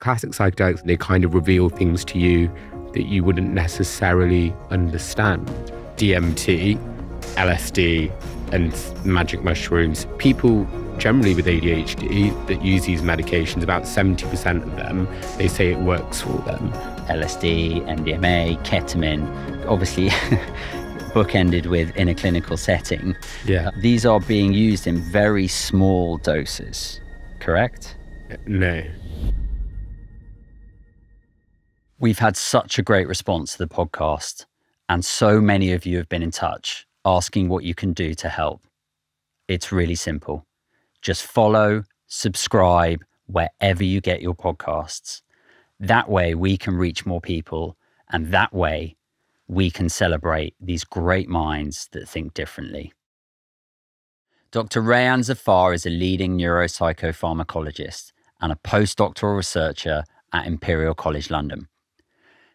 classic psychedelics, they kind of reveal things to you that you wouldn't necessarily understand. DMT, LSD, and magic mushrooms. People generally with ADHD that use these medications, about 70% of them, they say it works for them. LSD, MDMA, ketamine, obviously bookended with in a clinical setting. Yeah. These are being used in very small doses, correct? No. We've had such a great response to the podcast, and so many of you have been in touch asking what you can do to help. It's really simple. Just follow, subscribe wherever you get your podcasts. That way we can reach more people, and that way we can celebrate these great minds that think differently. Dr. Rayyan Zafar is a leading neuropsychopharmacologist and a postdoctoral researcher at Imperial College London.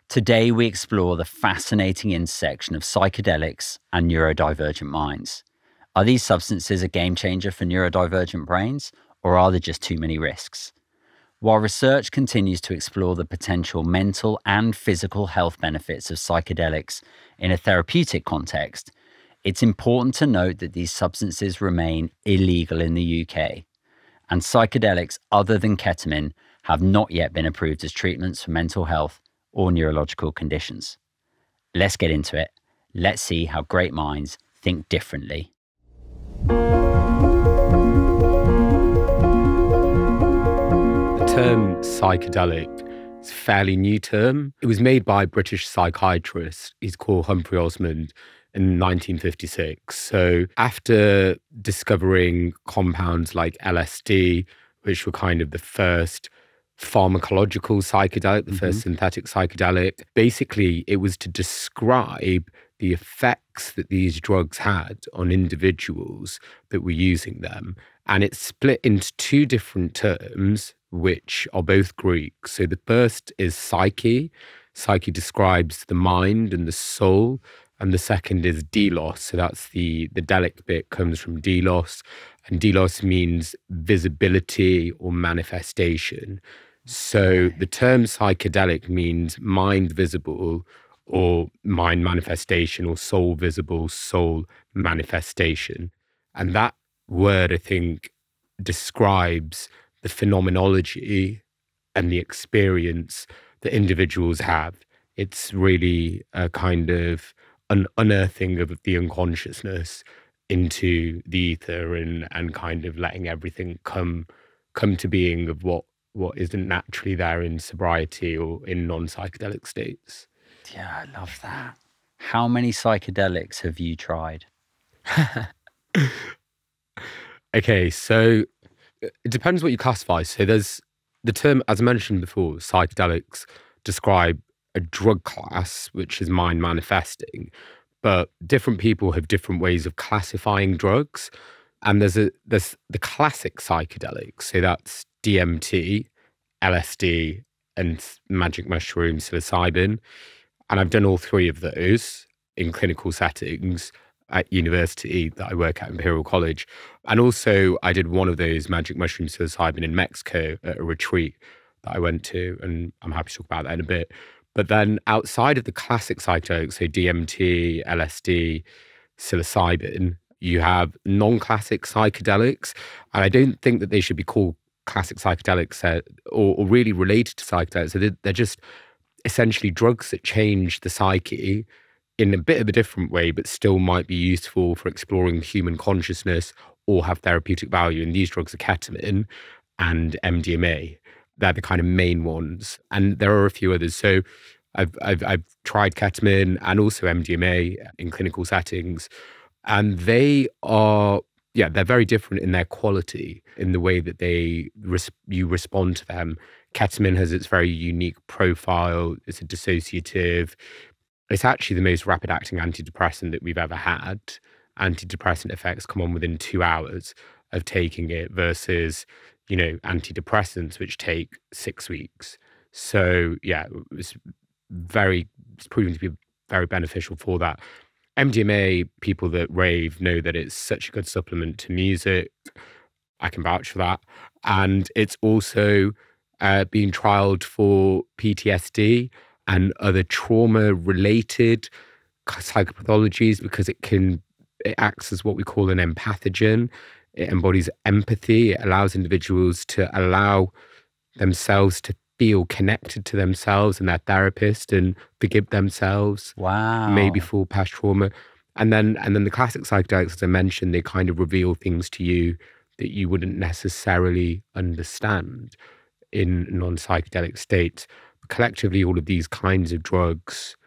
Today, we explore the fascinating intersection of psychedelics and neurodivergent minds. Are these substances a game changer for neurodivergent brains, or are there just too many risks? While research continues to explore the potential mental and physical health benefits of psychedelics in a therapeutic context, it's important to note that these substances remain illegal in the UK, and psychedelics other than ketamine have not yet been approved as treatments for mental health or neurological conditions. Let's get into it. Let's see how great minds think differently. The term psychedelic is a fairly new term. It was made by a British psychiatrist. He's called Humphrey Osmond in 1956. So after discovering compounds like LSD, which were kind of the first pharmacological psychedelic, the first synthetic psychedelic. Basically, it was to describe the effects that these drugs had on individuals that were using them. And it's split into two different terms, which are both Greek. So the first is psyche. Psyche describes the mind and the soul. And the second is delos. So that's the delic bit comes from delos. And delos means visibility or manifestation. So the term psychedelic means mind visible or mind manifestation or soul visible, soul manifestation. And that word, I think, describes the phenomenology and the experience that individuals have. It's really a kind of an unearthing of the unconsciousness into the ether and kind of letting everything come to being of what isn't naturally there in sobriety or in non-psychedelic states. Yeah, I love that. How many psychedelics have you tried? Okay, so it depends what you classify. So there's the term, as I mentioned before, psychedelics describe a drug class, which is mind manifesting, but different people have different ways of classifying drugs. And there's the classic psychedelics. So that's DMT, LSD, and magic mushroom, psilocybin. And I've done all three of those in clinical settings at university that I work at Imperial College. And also I did one of those magic mushroom psilocybin in Mexico at a retreat that I went to, and I'm happy to talk about that in a bit. But then outside of the classic psychedelics, so DMT, LSD, psilocybin, you have non-classic psychedelics. And I don't think that they should be called classic psychedelics or really related to psychedelics. So they're just essentially drugs that change the psyche in a bit of a different way, but still might be useful for exploring human consciousness or have therapeutic value. And these drugs are ketamine and MDMA. They're the kind of main ones. And there are a few others. So I've tried ketamine and also MDMA in clinical settings. And they are, they're very different in their quality, in the way that you respond to them. Ketamine has its very unique profile. It's a dissociative. It's actually the most rapid acting antidepressant that we've ever had. Antidepressant effects come on within 2 hours of taking it versus, antidepressants, which take 6 weeks. So it's proven to be very beneficial for that. MDMA, people that rave know that it's such a good supplement to music. I can vouch for that. And it's also being trialed for PTSD and other trauma-related psychopathologies because it acts as what we call an empathogen. It embodies empathy. It allows individuals to allow themselves to feel connected to themselves and their therapist and forgive themselves. Wow. Maybe for past trauma. And then the classic psychedelics, as I mentioned, they kind of reveal things to you that you wouldn't necessarily understand in non-psychedelic states. But collectively, all of these kinds of drugs,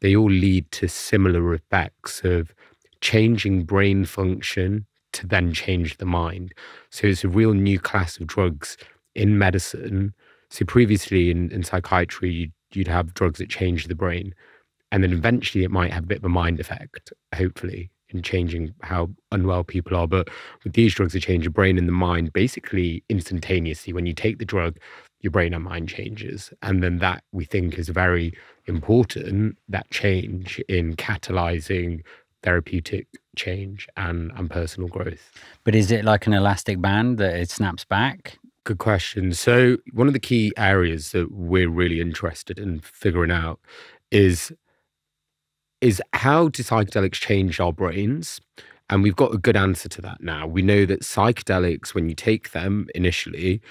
they all lead to similar effects of changing brain function to then change the mind. So it's a real new class of drugs in medicine. So previously in psychiatry, you'd have drugs that change the brain. And then eventually it might have a bit of a mind effect, hopefully, in changing how unwell people are. But with these drugs, they change your brain and the mind basically instantaneously. When you take the drug, your brain and mind changes. And then that, we think, is very important, that change in catalyzing therapeutic change and personal growth. But is it like an elastic band that it snaps back? Good question. So one of the key areas that we're really interested in figuring out is how do psychedelics change our brains? And we've got a good answer to that now. We know that psychedelics, when you take them initially,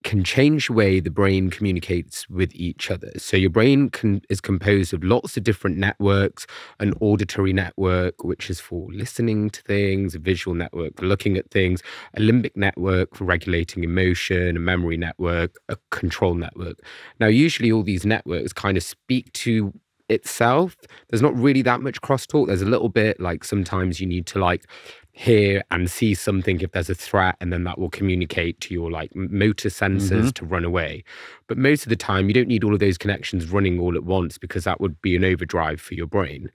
can change the way the brain communicates with each other. So your brain is composed of lots of different networks: an auditory network, which is for listening to things; a visual network for looking at things; a limbic network for regulating emotion; a memory network; a control network. Now, usually all these networks kind of speak to itself. There's not really that much crosstalk. There's a little bit, like sometimes you need to like hear and see something if there's a threat, and then that will communicate to your like motor sensors to run away. But most of the time you don't need all of those connections running all at once, because that would be an overdrive for your brain.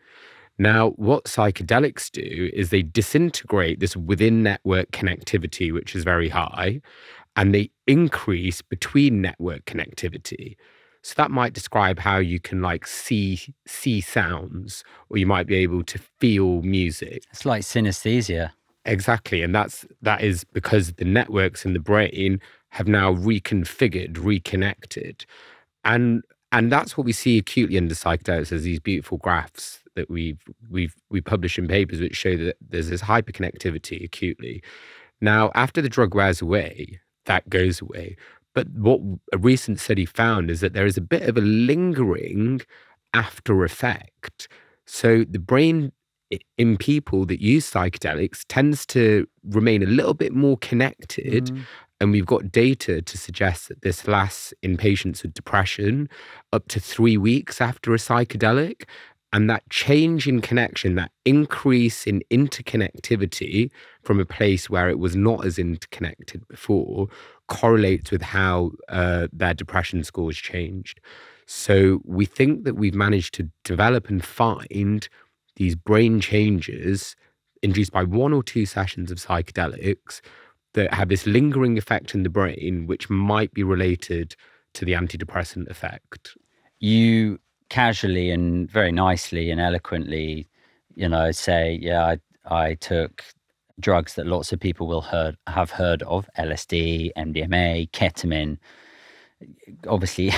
Now, what psychedelics do is they disintegrate this within network connectivity, which is very high, and they increase between network connectivity. So that might describe how you can like see sounds, or you might be able to feel music. It's like synesthesia. Exactly. And that is because the networks in the brain have now reconfigured, reconnected. And that's what we see acutely under psychedelics, as these beautiful graphs that we publish in papers which show that there's this hyperconnectivity acutely. Now, after the drug wears away, that goes away. But what a recent study found is that there is a bit of a lingering after effect. So the brain in people that use psychedelics tends to remain a little bit more connected. And we've got data to suggest that this lasts in patients with depression up to 3 weeks after a psychedelic. And that change in connection, that increase in interconnectivity from a place where it was not as interconnected before, correlates with how their depression scores changed. So we think that we've managed to develop and find these brain changes induced by 1 or 2 sessions of psychedelics that have this lingering effect in the brain, which might be related to the antidepressant effect. You casually and very nicely and eloquently, say, yeah, I took drugs that lots of people will have heard of: LSD, MDMA, ketamine. Obviously,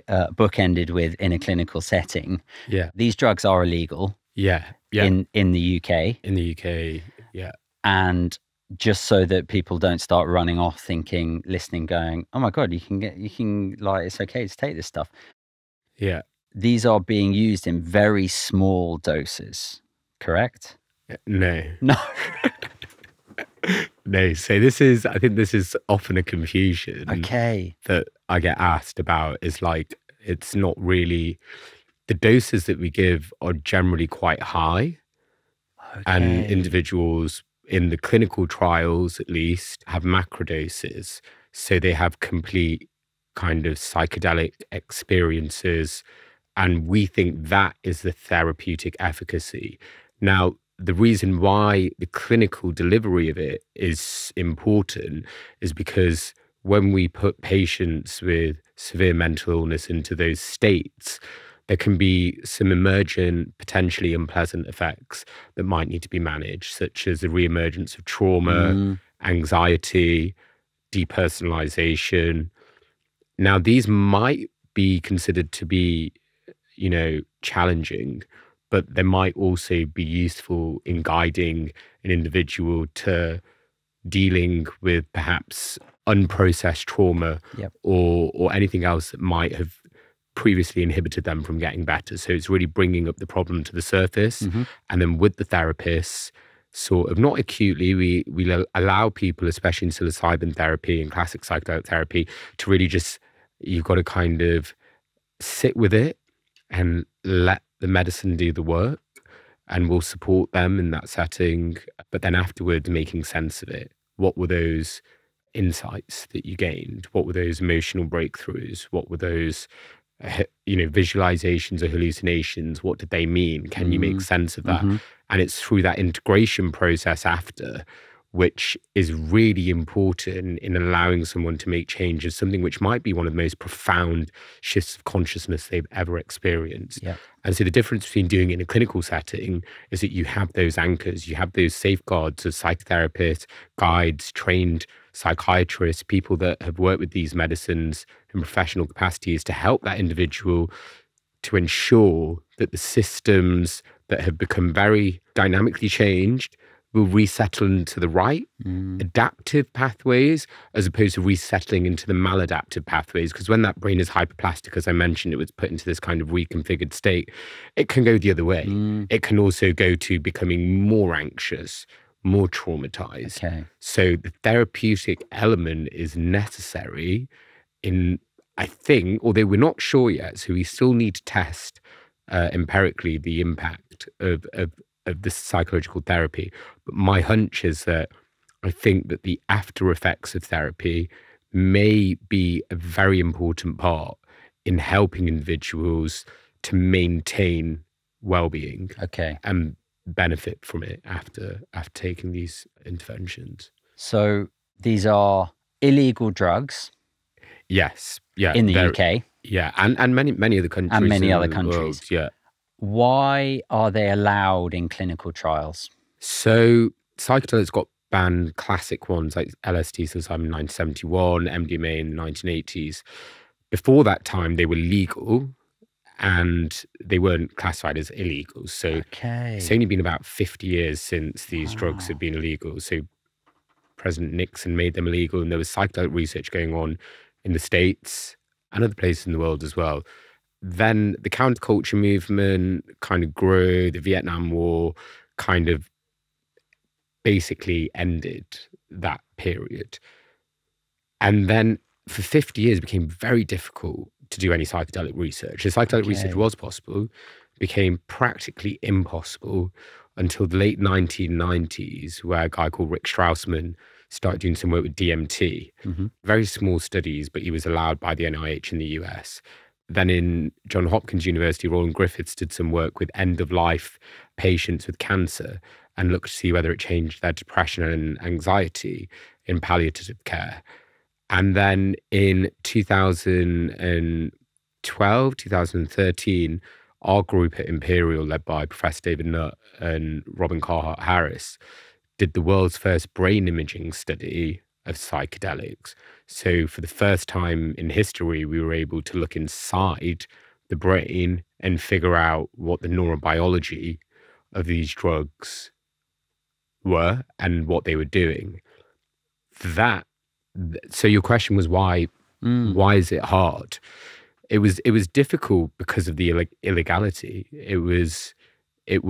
bookended with in a clinical setting. Yeah, these drugs are illegal. Yeah. In the UK. In the UK, yeah. And just so that people don't start running off listening, going, oh my God, it's okay to take this stuff. Yeah. These are being used in very small doses, correct? No. No. No. So I think this is often a confusion. Okay. That I get asked about is like, it's not really, the doses that we give are generally quite high. Okay. And individuals in the clinical trials, at least, have macrodoses. So they have complete kind of psychedelic experiences. And we think that is the therapeutic efficacy. Now, the reason why the clinical delivery of it is important is because when we put patients with severe mental illness into those states, there can be some emergent, potentially unpleasant effects that might need to be managed, such as the reemergence of trauma, anxiety, depersonalization. Now, these might be considered to be, challenging, but they might also be useful in guiding an individual to dealing with perhaps unprocessed trauma Yep. or anything else that might have previously inhibited them from getting better. So it's really bringing up the problem to the surface. And then with the therapists, sort of not acutely, we allow people, especially in psilocybin therapy and classic psychedelic therapy, to really just, you've got to kind of sit with it and let the medicine do the work, and we'll support them in that setting. But then afterwards, making sense of it. What were those insights that you gained? What were those emotional breakthroughs? What were those, visualizations or hallucinations? What did they mean? Can you make sense of that? And it's through that integration process after, which is really important in allowing someone to make changes, something which might be one of the most profound shifts of consciousness they've ever experienced. Yeah. And so the difference between doing it in a clinical setting is that you have those anchors, you have those safeguards of psychotherapists, guides, trained psychiatrists, people that have worked with these medicines in professional capacities to help that individual to ensure that the systems that have become very dynamically changed will resettle into the right adaptive pathways, as opposed to resettling into the maladaptive pathways. Because when that brain is hyperplastic, as I mentioned, it was put into this kind of reconfigured state, it can go the other way. It can also go to becoming more anxious, more traumatized. Okay. So the therapeutic element is necessary in, I think, although we're not sure yet, so we still need to test empirically the impact of the psychological therapy. But my hunch is that I think that the after effects of therapy may be a very important part in helping individuals to maintain well-being and benefit from it after taking these interventions. So these are illegal drugs. Yes. Yeah. In the UK. Yeah. And many other countries. And many other countries. World, yeah. Why are they allowed in clinical trials? So psychedelics got banned, classic ones like LSD, psilocybin in 1971, MDMA in the 1980s. Before that time, they were legal and they weren't classified as illegal. So it's only been about 50 years since these drugs have been illegal. So President Nixon made them illegal, and there was psychedelic research going on in the States and other places in the world as well. Then the counterculture movement kind of grew, the Vietnam War kind of basically ended that period. And then for 50 years, it became very difficult to do any psychedelic research. The psychedelic research was possible, became practically impossible until the late 1990s, where a guy called Rick Strausman started doing some work with DMT. Very small studies, but he was allowed by the NIH in the US. Then in Johns Hopkins University, Roland Griffiths did some work with end-of-life patients with cancer and looked to see whether it changed their depression and anxiety in palliative care. And then in 2012, 2013, our group at Imperial, led by Professor David Nutt and Robin Carhart Harris, did the world's first brain imaging study of psychedelics. So for the first time in history, we were able to look inside the brain and figure out what the neurobiology of these drugs were and what they were doing. So your question was why is it hard? It was difficult because of the illegality. It was a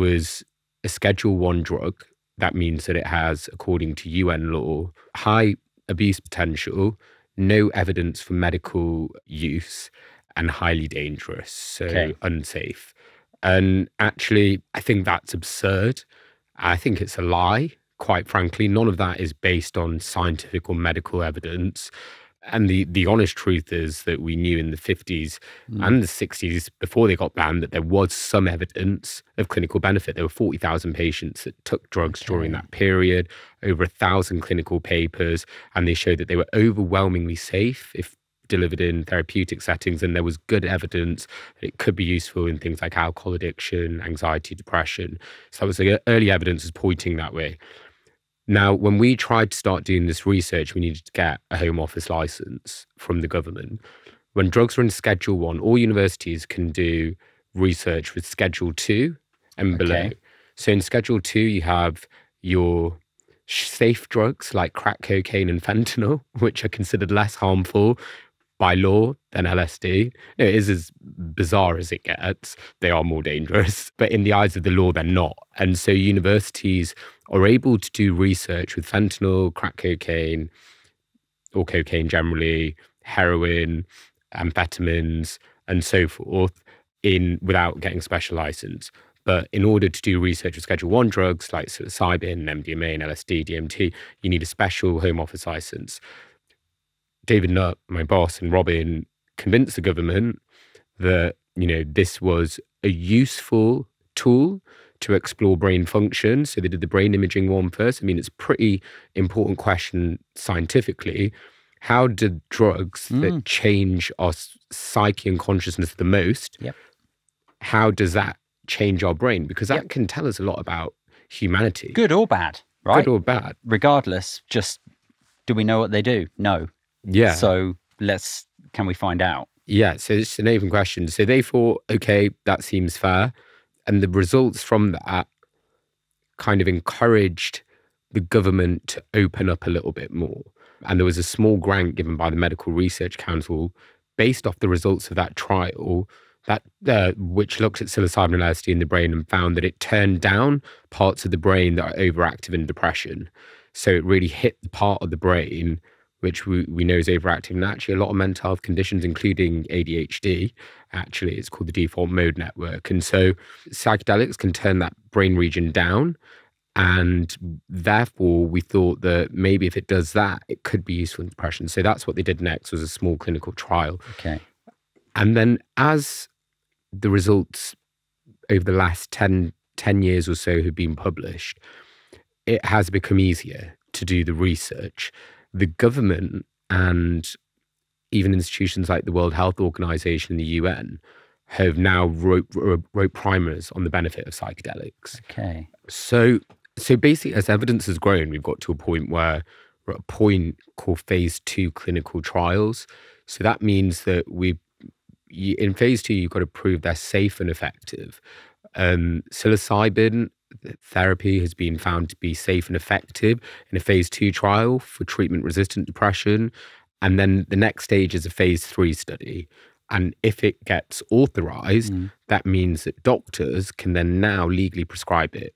Schedule 1 drug. That means that it has, according to UN law, high abuse potential, no evidence for medical use, and highly dangerous, so unsafe. And actually, I think that's absurd. I think it's a lie, quite frankly. None of that is based on scientific or medical evidence. And the honest truth is that we knew in the 50s and the 60s, before they got banned, that there was some evidence of clinical benefit. There were 40,000 patients that took drugs during that period, over 1,000 clinical papers, and they showed that they were overwhelmingly safe if delivered in therapeutic settings. And there was good evidence that it could be useful in things like alcohol addiction, anxiety, depression. So that was the early evidence was pointing that way. Now, when we tried to start doing this research, we needed to get a Home Office license from the government. when drugs are in Schedule 1, all universities can do research with Schedule 2 and below. So in Schedule 2, you have your safe drugs like crack cocaine and fentanyl, which are considered less harmful by law than LSD. It is as bizarre as it gets. They are more dangerous, but in the eyes of the law, they're not. And so universities are able to do research with fentanyl, crack cocaine, or cocaine generally, heroin, amphetamines, and so forth, without getting special license. But in order to do research with Schedule 1 drugs like psilocybin, MDMA, and LSD, DMT, you need a special Home Office license. David Nutt, my boss, and Robin convinced the government that, this was a useful tool to explore brain function. So they did the brain imaging one first. I mean, it's a pretty important question scientifically. How do drugs that change our psyche and consciousness the most, how does that change our brain? Because that can tell us a lot about humanity. Good or bad, right? Good or bad. Regardless, just do we know what they do? No. Yeah. So can we find out? Yeah, so it's an open question. So they thought, okay, that seems fair. And the results from that kind of encouraged the government to open up a little bit more. And there was a small grant given by the Medical Research Council based off the results of that trial, which looked at psilocybin and LSD in the brain and found that it turned down parts of the brain that are overactive in depression. So it really hit the part of the brain which we know is overactive. And actually a lot of mental health conditions, including ADHD, actually it's called the default mode network. And so psychedelics can turn that brain region down. And therefore, we thought that maybe if it does that, it could be useful in depression. So that's what they did next, was a small clinical trial. Okay. And then as the results over the last 10 years or so have been published, it has become easier to do the research. The government and even institutions like the World Health Organization and the UN have now wrote primers on the benefit of psychedelics. Okay. So basically, as evidence has grown, we've got to a point where we're at a point called phase 2 clinical trials. So that means that in phase 2, you've got to prove they're safe and effective. Psilocybin therapy has been found to be safe and effective in a phase 2 trial for treatment-resistant depression. And then the next stage is a phase 3 study. And if it gets authorized, that means that doctors can then now legally prescribe it.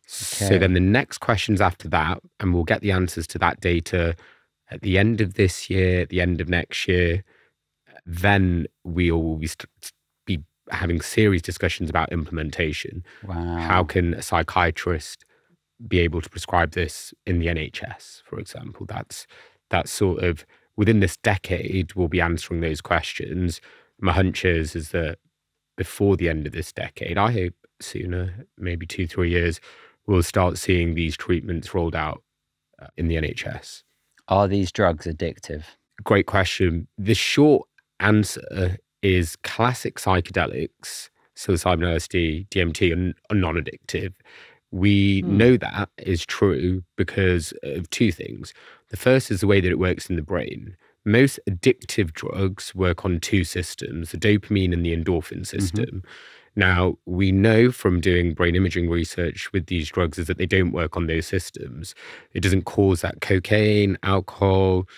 Okay. So then the next questions after that, and we'll get the answers to that data at the end of this year, at the end of next year, then we'll be having serious discussions about implementation. Wow. How can a psychiatrist be able to prescribe this in the NHS, for example? That's sort of within this decade, we'll be answering those questions. My hunch is that before the end of this decade, I hope sooner, maybe 2-3 years, we'll start seeing these treatments rolled out in the NHS. Are these drugs addictive? Great question. The short answer is classic psychedelics, psilocybin, LSD, DMT, are non-addictive. We know that is true because of two things. The first is the way that it works in the brain. Most addictive drugs work on two systems, the dopamine and the endorphin system. Now, we know from doing brain imaging research with these drugs is that they don't work on those systems. It doesn't cause that cocaine, alcohol,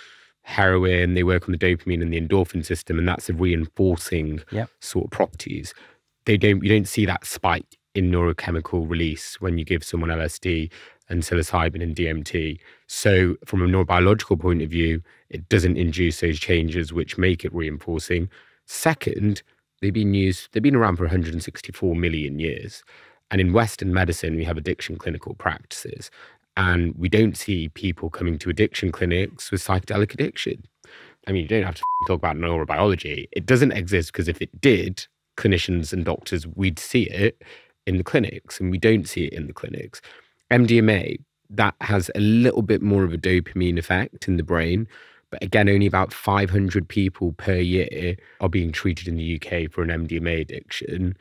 heroin. They work on the dopamine and the endorphin system, and that's a reinforcing sort of properties. You don't see that spike in neurochemical release when you give someone LSD and psilocybin and DMT. So from a neurobiological point of view, it doesn't induce those changes which make it reinforcing. Second, they've been around for 164 million years. And in Western medicine, we have addiction clinical practices. And we don't see people coming to addiction clinics with psychedelic addiction. I mean, you don't have to talk about neurobiology. It doesn't exist because if it did, clinicians and doctors, we'd see it in the clinics, and we don't see it in the clinics. MDMA, that has a little bit more of a dopamine effect in the brain. But again, only about 500 people per year are being treated in the UK for an MDMA addiction.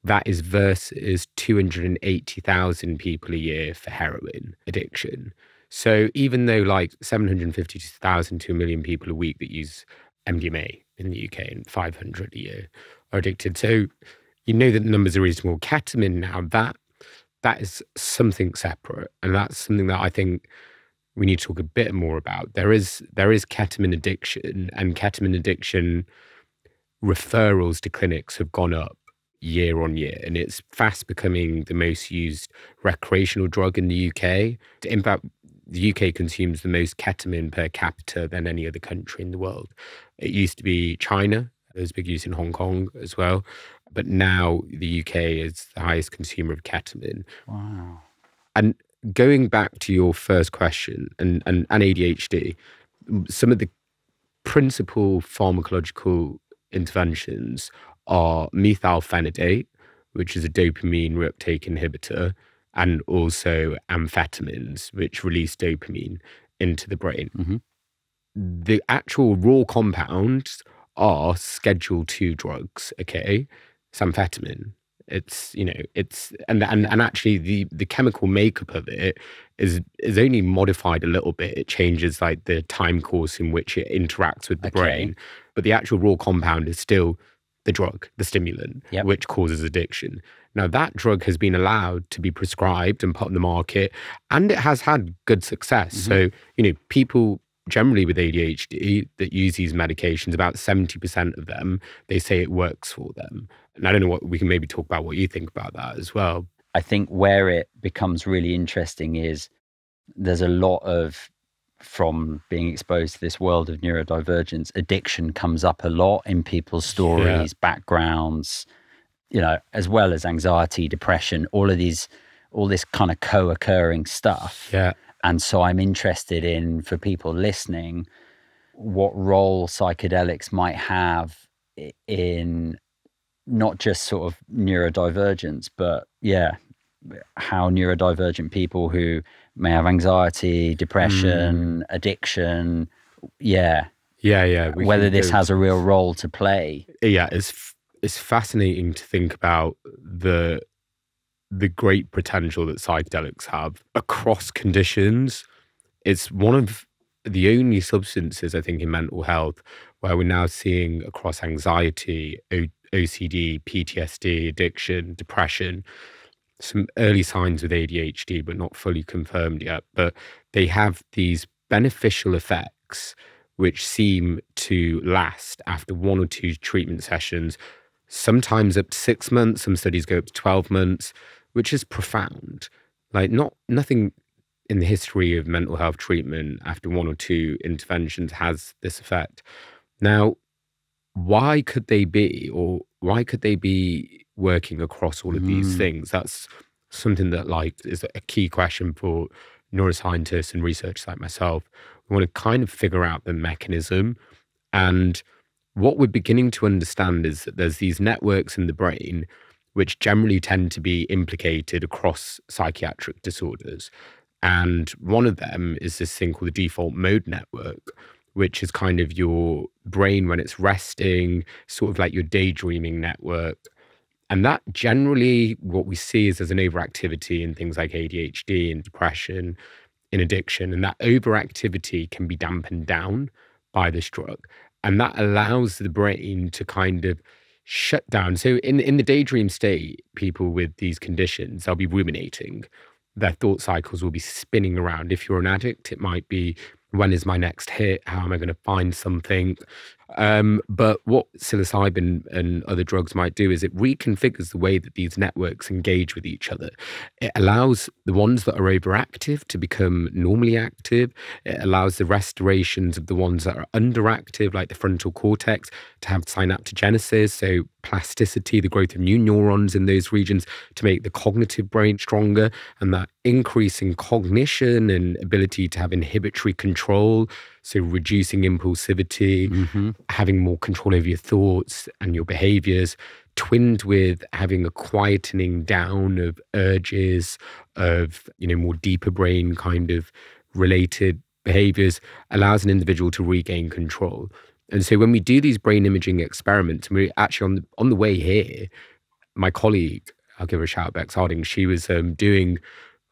That is versus 280,000 people a year for heroin addiction. So even though like 750,000 to 1 million people a week that use MDMA in the UK and 500 a year are addicted. So you know that the numbers are reasonable. Ketamine now, that is something separate. And that's something that I think we need to talk a bit more about. There is ketamine addiction, and ketamine addiction referrals to clinics have gone up year on year, and it's fast becoming the most used recreational drug in the UK. In fact, the UK consumes the most ketamine per capita than any other country in the world. It used to be China. There's big use in Hong Kong as well. But now the UK is the highest consumer of ketamine. Wow. And going back to your first question and ADHD, some of the principal pharmacological interventions are methylphenidate, which is a dopamine reuptake inhibitor, and also amphetamines, which release dopamine into the brain. Mm-hmm. The actual raw compounds are Schedule 2 drugs, okay? It's amphetamine. It's, you know, it's, and actually the chemical makeup of it is only modified a little bit. It changes like the time course in which it interacts with the brain, but the actual raw compound is still the drug, the stimulant, which causes addiction. Now, that drug has been allowed to be prescribed and put on the market, and it has had good success. Mm-hmm. So, you know, people generally with ADHD that use these medications, about 70% of them, they say it works for them. And I don't know what, we can maybe talk about what you think about that as well. I think where it becomes really interesting is there's a lot of, from being exposed to this world of neurodivergence, addiction comes up a lot in people's stories, backgrounds, you know, as well as anxiety, depression, all this kind of co-occurring stuff. Yeah. And so I'm interested in, for people listening, what role psychedelics might have in not just sort of neurodivergence, but how neurodivergent people who may have anxiety, depression, addiction, whether this has a real role to play. Yeah, it's fascinating to think about the great potential that psychedelics have across conditions. It's one of the only substances, I think, in mental health where we're now seeing across anxiety, OCD, PTSD, addiction, depression, some early signs with ADHD, but not fully confirmed yet. But they have these beneficial effects which seem to last after 1 or 2 treatment sessions, sometimes up to 6 months. Some studies go up to 12 months, which is profound. Like nothing in the history of mental health treatment after 1 or 2 interventions has this effect. Now, why could they be working across all of these things? That's something that is a key question for neuroscientists and researchers like myself. We want to kind of figure out the mechanism. And what we're beginning to understand is that there's these networks in the brain which generally tend to be implicated across psychiatric disorders. And one of them is this thing called the default mode network, which is kind of your brain when it's resting, sort of like your daydreaming network. And that generally, what we see is there's an overactivity in things like ADHD and depression, in addiction. And that overactivity can be dampened down by this drug. And that allows the brain to kind of shut down. So in the daydream state, people with these conditions, they'll be ruminating. Their thought cycles will be spinning around. If you're an addict, it might be, when is my next hit? How am I going to find something? But what psilocybin and other drugs might do is it reconfigures the way that these networks engage with each other. It allows the ones that are overactive to become normally active. It allows the restorations of the ones that are underactive, like the frontal cortex, to have synaptogenesis, so plasticity, the growth of new neurons in those regions, to make the cognitive brain stronger. And that increase in cognition and ability to have inhibitory control, so reducing impulsivity, having more control over your thoughts and your behaviors, twinned with having a quietening down of urges, of, more deeper brain kind of related behaviors, allows an individual to regain control. And so when we do these brain imaging experiments, and we're actually on the way here, my colleague, I'll give her a shout out, Bex Harding, she was doing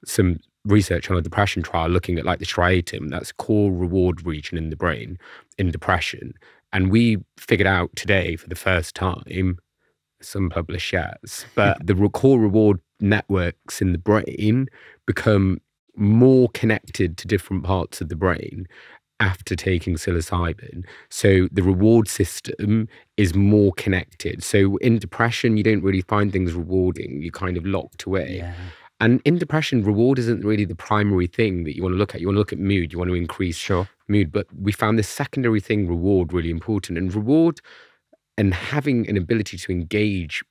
some research on a depression trial looking at like the striatum, that's core reward region in the brain in depression. And we figured out today for the first time, some published yet, but the core reward networks in the brain become more connected to different parts of the brain after taking psilocybin. So the reward system is more connected. So in depression, you don't really find things rewarding. You're kind of locked away. Yeah. And in depression, reward isn't really the primary thing that you want to look at. You want to look at mood. You want to increase mood. But we found this secondary thing, reward, really important. And reward and having an ability to engage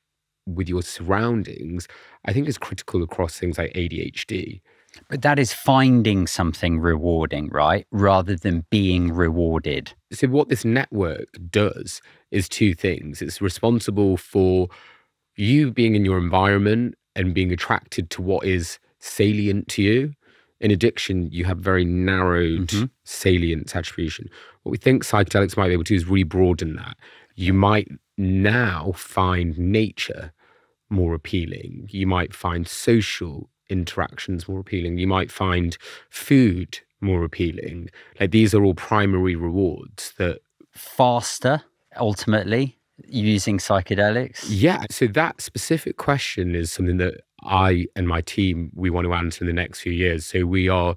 with your surroundings, I think is critical across things like ADHD. But that is finding something rewarding, right? Rather than being rewarded. So what this network does is two things. It's responsible for you being in your environment and being attracted to what is salient to you. In addiction, you have very narrowed salience attribution. What we think psychedelics might be able to do is re-broaden that. You might now find nature more appealing. You might find social interactions more appealing. You might find food more appealing. Like, these are all primary rewards that... Faster, ultimately, using psychedelics? Yeah. So that specific question is something that I and my team, we want to answer in the next few years. So we are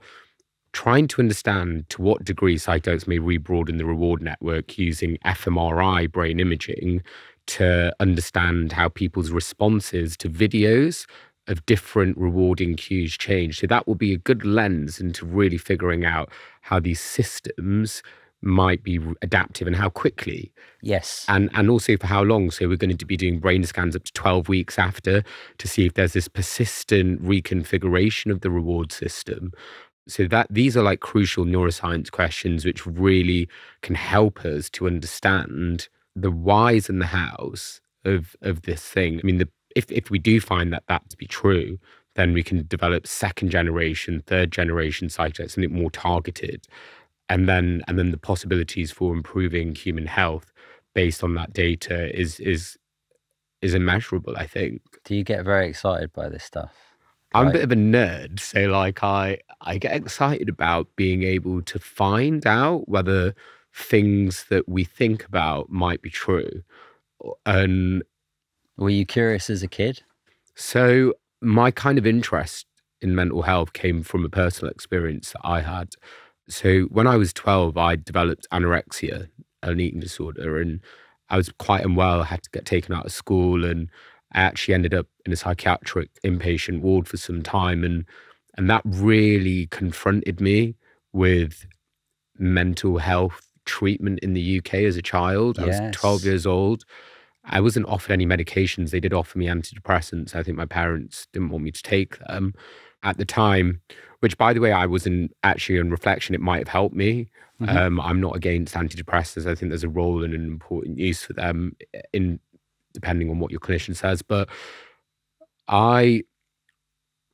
trying to understand to what degree psychedelics may re-broaden the reward network using fMRI brain imaging to understand how people's responses to videos of different rewarding cues change. So that will be a good lens into really figuring out how these systems might be adaptive and how quickly. Yes. And also for how long. So we're going to be doing brain scans up to 12 weeks after to see if there's this persistent reconfiguration of the reward system. So that these are like crucial neuroscience questions which really can help us to understand the whys and the hows of this thing. I mean, if we do find that to be true, then we can develop second generation, third generation psychedelics, something more targeted. And then the possibilities for improving human health based on that data is immeasurable, I think. Do you get very excited by this stuff? I'm a bit of a nerd, so like I get excited about being able to find out whether things that we think about might be true. And were you curious as a kid? So my kind of interest in mental health came from a personal experience that I had. So when I was 12, I developed anorexia, an eating disorder, and I was quite unwell. I had to get taken out of school, and I actually ended up in a psychiatric inpatient ward for some time. And that really confronted me with mental health treatment in the UK as a child. Yes. I was 12 years old. I wasn't offered any medications. They did offer me antidepressants. I think my parents didn't want me to take them at the time, which, by the way, I wasn't actually, on reflection, it might have helped me. I'm not against antidepressants. I think there's a role and an important use for them in depending on what your clinician says. But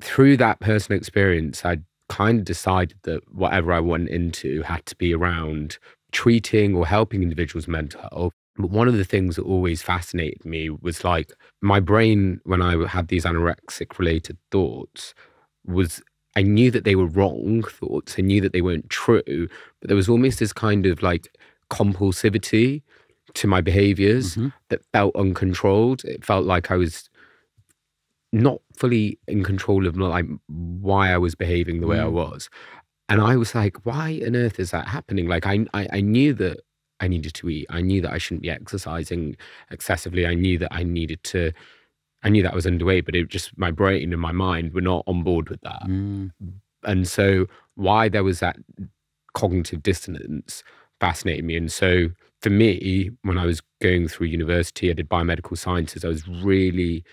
through that personal experience, I kind of decided that whatever I went into had to be around treating or helping individuals' mental health. But one of the things that always fascinated me was like my brain, when I had these anorexic related thoughts, was I knew that they were wrong thoughts. I knew that they weren't true, but there was almost this kind of like compulsivity to my behaviors that felt uncontrolled. It felt like I was not fully in control of like why I was behaving the way I was. And I was like, why on earth is that happening? Like I knew that I needed to eat. I knew that I shouldn't be exercising excessively. I knew that I knew that I was underweight, but it just, my brain and my mind were not on board with that. And so why there was that cognitive dissonance fascinated me. And so for me, when I was going through university, I did biomedical sciences. I was really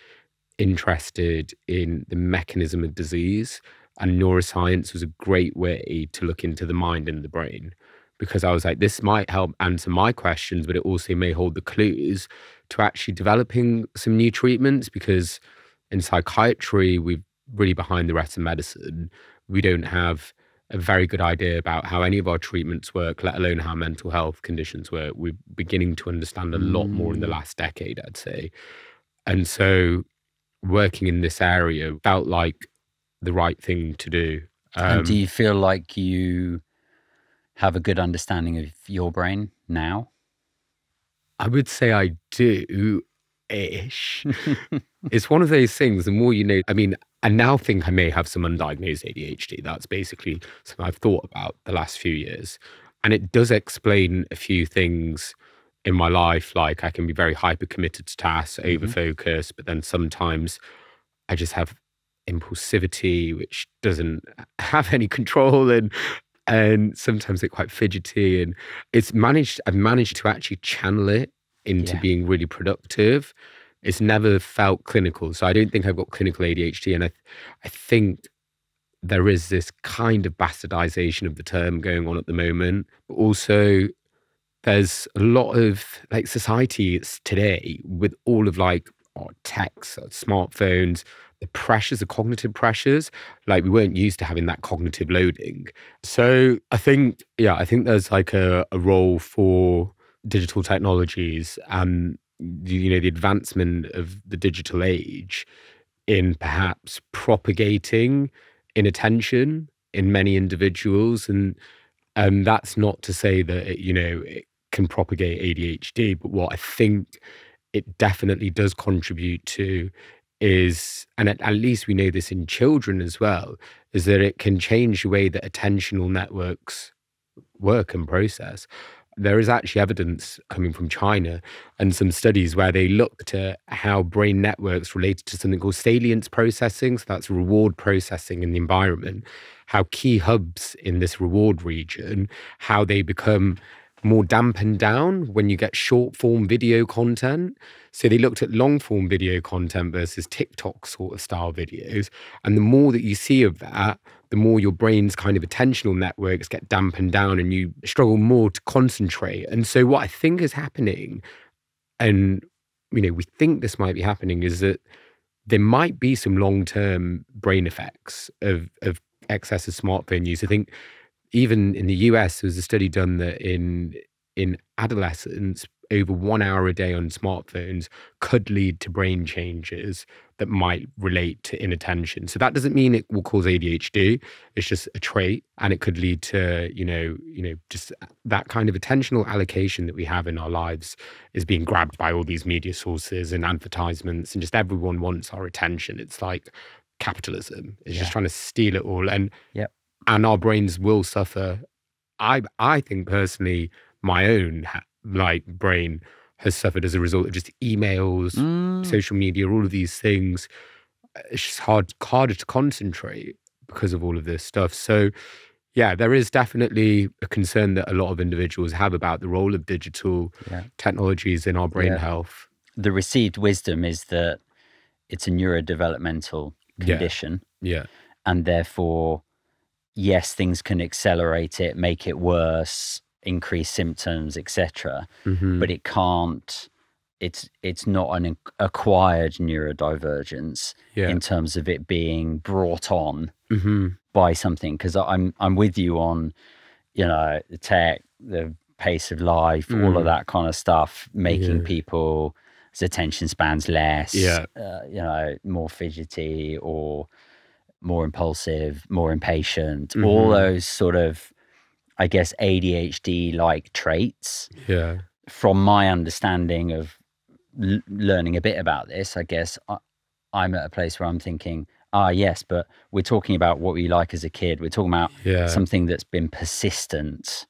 interested in the mechanism of disease, and neuroscience was a great way to look into the mind and the brain, because I was like, this might help answer my questions, but it also may hold the clues to actually developing some new treatments, because in psychiatry, we're really behind the rest of medicine. We don't have a very good idea about how any of our treatments work, let alone how mental health conditions work. We're beginning to understand a lot more in the last decade, I'd say. And so working in this area felt like the right thing to do. And do you feel like you have a good understanding of your brain now? I would say I do-ish. It's one of those things, the more you know, I mean, I now think I may have some undiagnosed ADHD. That's basically something I've thought about the last few years. And it does explain a few things in my life, like I can be very hyper committed to tasks, over focus, but then sometimes I just have impulsivity, which doesn't have any control, and sometimes they're quite fidgety. And I've managed to actually channel it into being really productive. It's never felt clinical. So I don't think I've got clinical ADHD. And I think there is this kind of bastardization of the term going on at the moment. But also there's a lot of like society today with all of like techs, smartphones, the pressures, the cognitive pressures, like we weren't used to having that cognitive loading. So I think there's like a role for digital technologies and the advancement of the digital age in perhaps propagating inattention in many individuals. And that's not to say that it can propagate ADHD, but what I think it definitely does contribute to is, and at least we know this in children as well, is that it can change the way that attentional networks work and process. There is actually evidence coming from China and some studies where they looked at how brain networks related to something called salience processing, so that's reward processing in the environment, how key hubs in this reward region, how they become more dampened down when you get short form video content. So they looked at long form video content versus TikTok sort of style videos. And the more that you see of that, the more your brain's kind of attentional networks get dampened down and you struggle more to concentrate. And so what I think is happening, and we think this might be happening, is that there might be some long-term brain effects of excessive smartphone use. I think even in the US, there was a study done that in adolescents, over 1 hour a day on smartphones could lead to brain changes that might relate to inattention. So that doesn't mean it will cause ADHD. It's just a trait, and it could lead to, just that kind of attentional allocation that we have in our lives is being grabbed by all these media sources and advertisements, and just everyone wants our attention. It's like capitalism. It's just trying to steal it all. And our brains will suffer. I think personally, my own brain has suffered as a result of just emails, social media, all of these things. It's just harder to concentrate because of all of this stuff. So yeah, there is definitely a concern that a lot of individuals have about the role of digital technologies in our brain health. The received wisdom is that it's a neurodevelopmental condition. Yeah. And therefore, yes, things can accelerate it, make it worse, increase symptoms, etc. But it can't. It's not an acquired neurodivergence in terms of it being brought on by something. Because I'm with you on, the tech, the pace of life, all of that kind of stuff, making people's attention spans less, more fidgety or more impulsive, more impatient, all those sort of, I guess, ADHD-like traits. Yeah. From my understanding of learning a bit about this, I guess I'm at a place where I'm thinking, yes, but we're talking about what we like as a kid. We're talking about something that's been persistent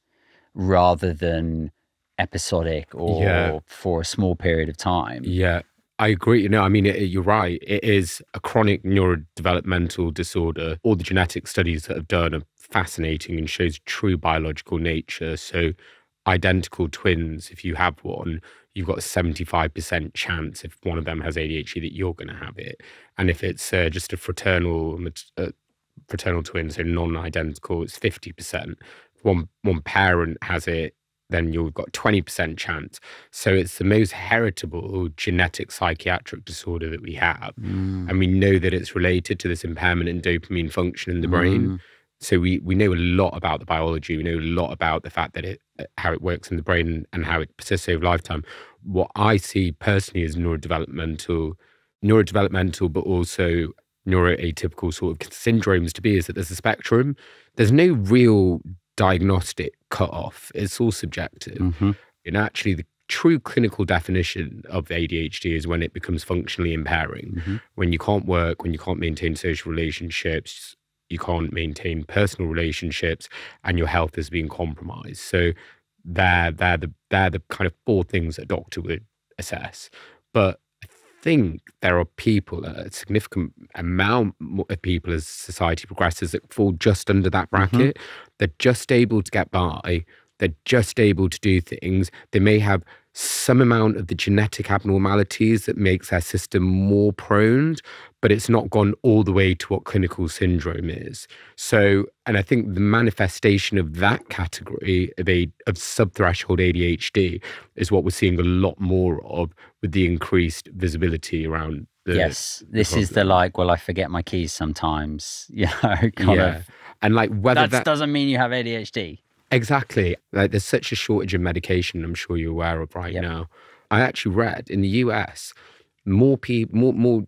rather than episodic or for a small period of time. Yeah, I agree. You're right. It is a chronic neurodevelopmental disorder. All the genetic studies that have done are fascinating and shows true biological nature. So identical twins, if you have one, you've got a 75% chance if one of them has ADHD that you're going to have it. And if it's just a fraternal twin, so non-identical, it's 50%. If one parent has it, then you've got 20% chance. So it's the most heritable genetic psychiatric disorder that we have. And we know that it's related to this impairment in dopamine function in the brain. So we know a lot about the biology. We know a lot about the fact that how it works in the brain and how it persists over lifetime. What I see personally as neurodevelopmental, but also neuroatypical sort of syndromes to be is that there's a spectrum. There's no real diagnostic cutoff. It's all subjective. And actually the true clinical definition of ADHD is when it becomes functionally impairing, when you can't work, when you can't maintain social relationships, you can't maintain personal relationships, and your health is being compromised. So they're the kind of 4 things a doctor would assess. But I think there are people, a significant amount of people as society progresses, that fall just under that bracket. They're just able to get by. They're just able to do things. They may have some amount of the genetic abnormalities that makes their system more prone, but it's not gone all the way to what clinical syndrome is. So, and I think the manifestation of that category of subthreshold ADHD is what we're seeing a lot more of with the increased visibility around the Yes, the this is the problem. like, well, I forget my keys sometimes, kind of. And like whether That doesn't mean you have ADHD. exactly. Like there's such a shortage of medication, I'm sure you're aware of right Yep. now. I actually read in the US, more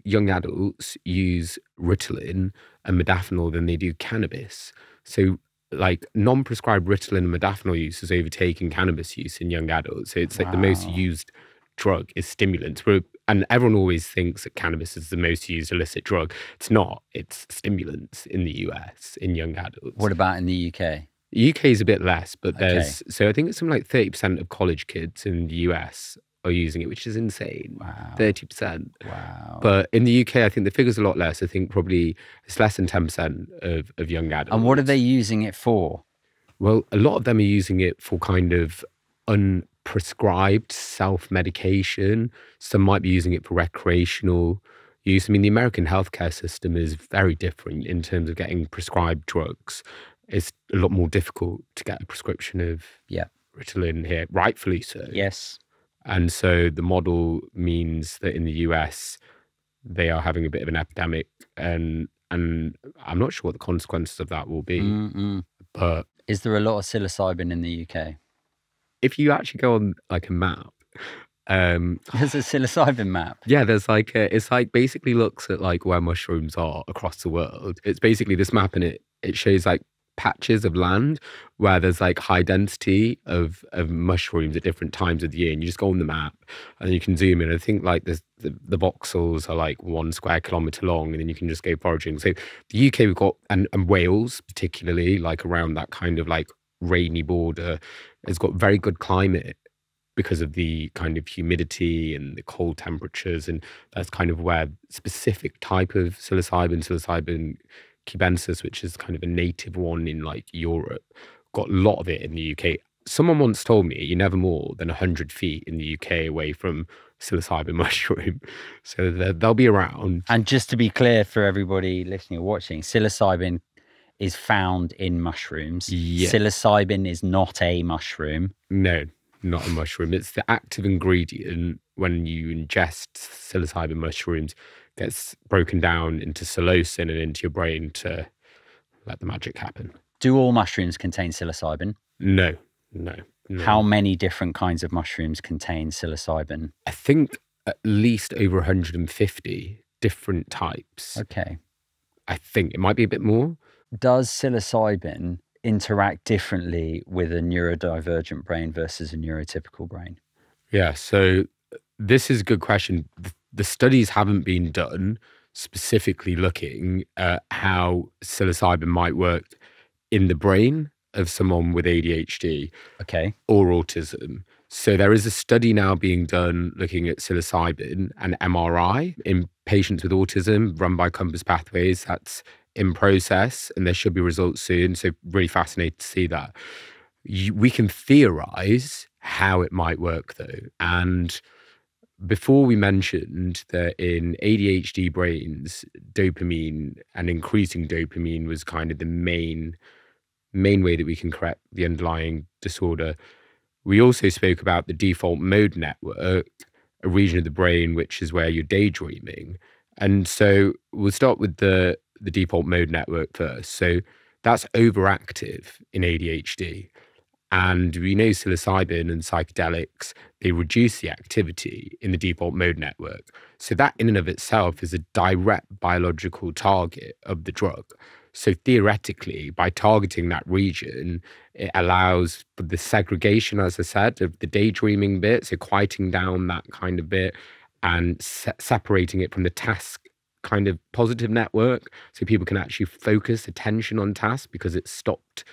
young adults use Ritalin and modafinil than they do cannabis. So like non-prescribed Ritalin and modafinil use has overtaken cannabis use in young adults. So it's like the most Wow. used drug is stimulants. And everyone always thinks that cannabis is the most used illicit drug. It's not. It's stimulants in the US in young adults. What about in the UK? UK is a bit less, but Okay. so I think it's something like 30% of college kids in the US are using it, which is insane. Wow. 30%. Wow. But in the UK, I think the figure's a lot less. I think probably it's less than 10% of young adults. And what are they using it for? Well, a lot of them are using it for kind of unprescribed self-medication. Some might be using it for recreational use. I mean, the American healthcare system is very different in terms of getting prescribed drugs. It's a lot more difficult to get a prescription of Yeah. Ritalin here, rightfully so. Yes. And so the model means that in the US, they are having a bit of an epidemic, and I'm not sure what the consequences of that will be. But Is there a lot of psilocybin in the UK? if you actually go on like a map, There's a psilocybin map. yeah, there's like it's like basically looks at like where mushrooms are across the world. It's basically this map, and it shows like patches of land where there's like high density of mushrooms at different times of the year, and you just go on the map and you can zoom in. I think like there's the voxels are like 1 square kilometre long, and then you can just go foraging. So the UK we've got, and Wales particularly, like around that kind of like rainy border, has got very good climate because of the kind of humidity and the cold temperatures, and that's kind of where specific type of psilocybin cubensis, which is kind of a native one in like Europe, got a lot of it in the UK. Someone once told me you're never more than 100 feet in the UK away from psilocybin mushroom. So they'll be around. And just to be clear for everybody listening or watching, psilocybin is found in mushrooms. Yeah. Psilocybin is not a mushroom. No, not a mushroom. It's the active ingredient when you ingest psilocybin mushrooms, gets broken down into psilocin and into your brain to let the magic happen. Do all mushrooms contain psilocybin? No. How many different kinds of mushrooms contain psilocybin? I think at least over 150 different types. Okay. I think it might be a bit more. Does psilocybin interact differently with a neurodivergent brain versus a neurotypical brain? Yeah, so this is a good question. The studies haven't been done specifically looking at how psilocybin might work in the brain of someone with ADHD or autism. So there is a study now being done looking at psilocybin and MRI in patients with autism run by Compass Pathways. That's in process, and there should be results soon. So really fascinated to see that. We can theorize how it might work though. And before we mentioned that in ADHD brains, dopamine and increasing dopamine was kind of the main way that we can correct the underlying disorder. We also spoke about the default mode network, a region of the brain which is where you're daydreaming. And so we'll start with the default mode network first. So that's overactive in ADHD. And we know psilocybin and psychedelics, they reduce the activity in the default mode network. So that in and of itself is a direct biological target of the drug. So theoretically, by targeting that region, it allows for the segregation, as I said, of the daydreaming bit, so quieting down that kind of bit and separating it from the task kind of positive network, so people can actually focus attention on task because it's stopped,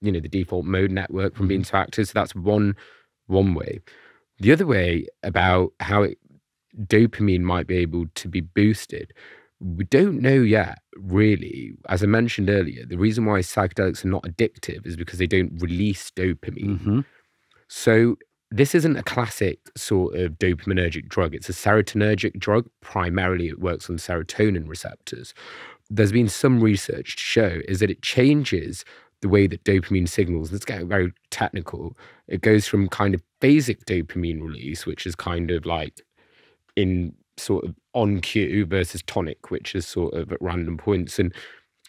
the default mode network from being so active. So that's one way. The other way about how dopamine might be able to be boosted, we don't know yet, really. As I mentioned earlier, the reason why psychedelics are not addictive is because they don't release dopamine. So this isn't a classic sort of dopaminergic drug. It's a serotonergic drug. Primarily, it works on serotonin receptors. There's been some research to show is that it changes the way that dopamine signals. Let's get very technical. It goes from kind of phasic dopamine release, which is kind of like in sort of on cue, versus tonic, which is sort of at random points. And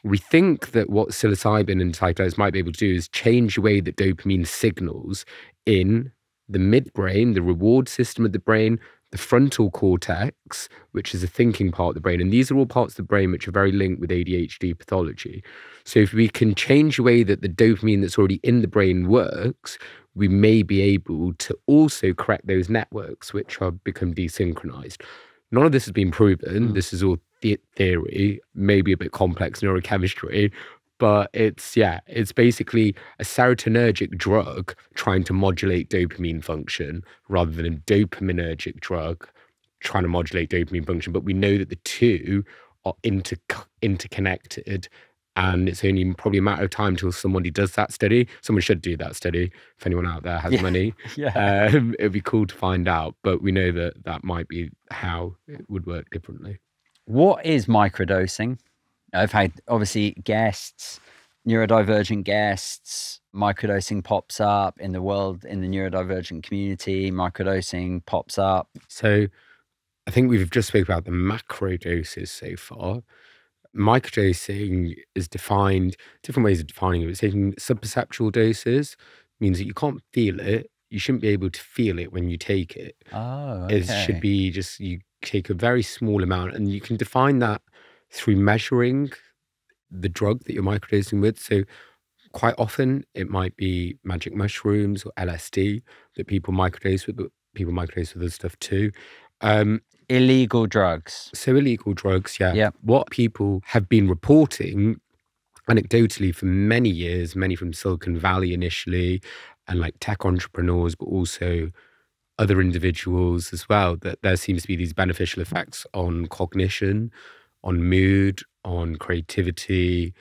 we think that what psilocybin and psychedelics might be able to do is change the way that dopamine signals in the midbrain, the reward system of the brain, the frontal cortex, which is a thinking part of the brain. And these are all parts of the brain which are very linked with ADHD pathology. So if we can change the way that the dopamine that's already in the brain works, we may be able to also correct those networks which have become desynchronized. None of this has been proven. This is all theory, maybe a bit complex neurochemistry, but it's basically a serotonergic drug trying to modulate dopamine function rather than a dopaminergic drug trying to modulate dopamine function. But we know that the two are interconnected. And it's only probably a matter of time till somebody does that study. Someone should do that study. If anyone out there has money, it'd be cool to find out. But we know that that might be how it would work differently. What is microdosing? I've had, obviously, guests, neurodivergent guests. Microdosing pops up in the world, in the neurodivergent community. Microdosing pops up. So I think we've just spoke about the macro doses so far. Microdosing is defined, different ways of defining it. It's taking subperceptual doses, means that you can't feel it. You shouldn't be able to feel it when you take it. Oh, okay. It should be just, you take a very small amount, and you can define that through measuring the drug that you're microdosing with. So quite often it might be magic mushrooms or LSD that people microdose with, but people microdose with other stuff too. Illegal drugs. So illegal drugs, Yeah. What people have been reporting anecdotally for many years, many from Silicon Valley initially, and like tech entrepreneurs, but also other individuals as well, that there seems to be these beneficial effects on cognition, on mood, on creativity,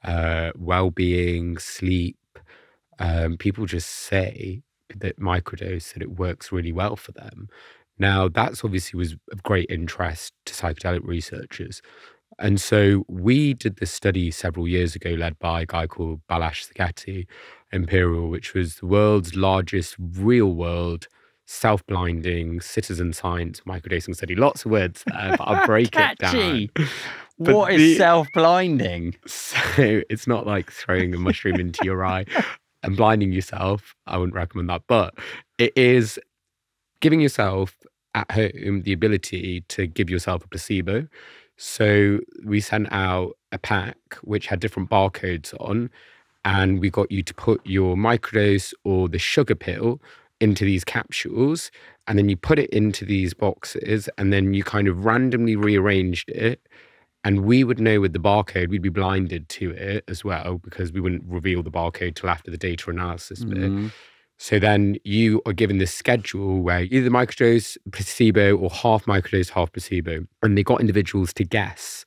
well-being, sleep. People just say that microdose, that it works really well for them. Now, that's obviously was of great interest to psychedelic researchers. And so we did this study several years ago, led by a guy called Balazs Szigeti, Imperial, which was the world's largest real-world self-blinding citizen science microdosing study. Lots of words there, but I'll break it down. What is self-blinding? So it's not like throwing a mushroom into your eye and blinding yourself. I wouldn't recommend that. But it is giving yourself at home the ability to give yourself a placebo. So we sent out a pack which had different barcodes on, and we got you to put your microdose or the sugar pill into these capsules, and then you put it into these boxes, and then you kind of randomly rearranged it. And we would know with the barcode, we'd be blinded to it as well, because we wouldn't reveal the barcode till after the data analysis bit. So then you are given this schedule where either microdose, placebo, or half microdose, half placebo. And they got individuals to guess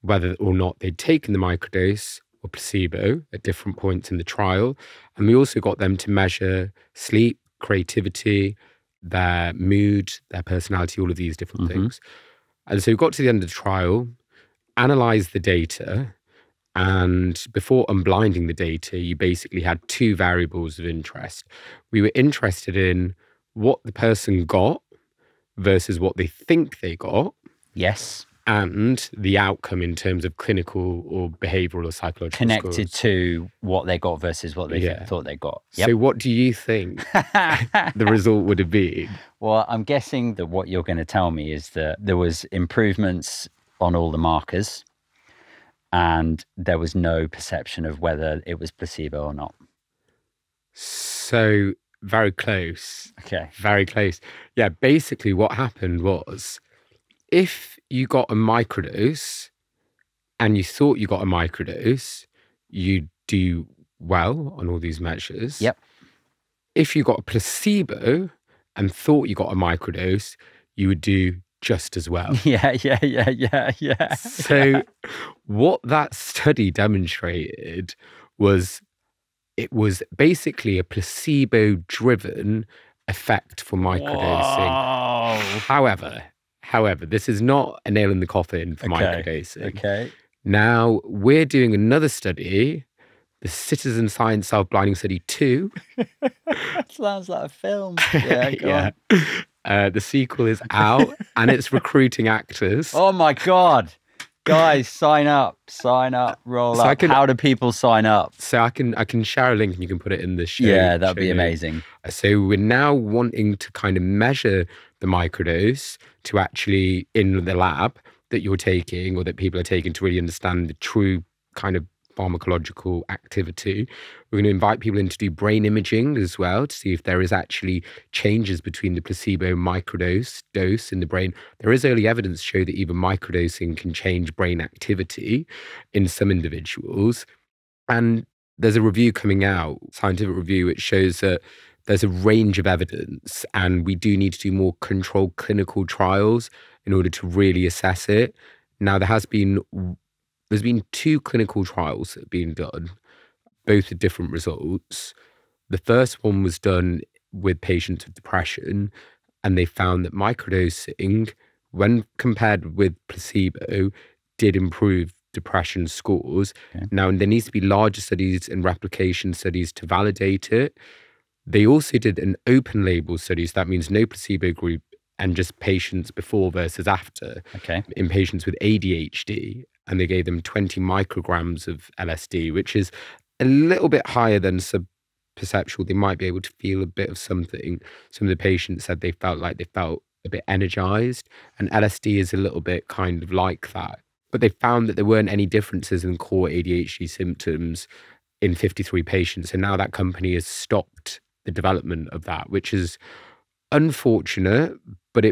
whether or not they'd taken the microdose or placebo at different points in the trial. And we also got them to measure sleep, creativity, their mood, their personality, all of these different things. And so we got to the end of the trial, analysed the data, and before unblinding the data, you basically had two variables of interest. We were interested in what the person got versus what they think they got. Yes. And the outcome in terms of clinical or behavioural or psychological connected scores. To what they got versus what they thought they got. Yep. So what do you think the result would have been? Well, I'm guessing that what you're going to tell me is that there was improvements on all the markers. and there was no perception of whether it was placebo or not. So very close. Okay. Very close. Yeah, basically what happened was if you got a microdose and you thought you got a microdose, you do well on all these measures. Yep. If you got a placebo and thought you got a microdose, you would do just as well. Yeah. So what that study demonstrated was it was basically a placebo-driven effect for microdosing. Whoa. However, this is not a nail in the coffin for microdosing. Okay. Now, we're doing another study, the Citizen Science Self-Blinding Study 2. Sounds like a film. Yeah, go on. The sequel is out and it's recruiting actors. Oh my God. Guys, sign up, roll up. How do people sign up? So I can share a link and you can put it in the show. Yeah, that'd be amazing. So we're now wanting to kind of measure the microdose to actually in the lab that you're taking or that people are taking to really understand the true kind of pharmacological activity. We're going to invite people in to do brain imaging as well to see if there is actually changes between the placebo microdose dose in the brain. There is early evidence to show that even microdosing can change brain activity in some individuals. And there's a review coming out, scientific review, which shows that there's a range of evidence and we do need to do more controlled clinical trials in order to really assess it. Now, there's been 2 clinical trials that have been done, both with different results. The first one was done with patients with depression, and they found that microdosing, when compared with placebo, did improve depression scores. Okay. Now, there needs to be larger studies and replication studies to validate it. They also did an open label study, so that means no placebo group and just patients before versus after in patients with ADHD. And they gave them 20 micrograms of LSD, which is a little bit higher than subperceptual. They might be able to feel a bit of something. Some of the patients said they felt a bit energized, and LSD is a little bit kind of like that. But they found that there weren't any differences in core ADHD symptoms in 53 patients. And now that company has stopped the development of that, which is unfortunate, but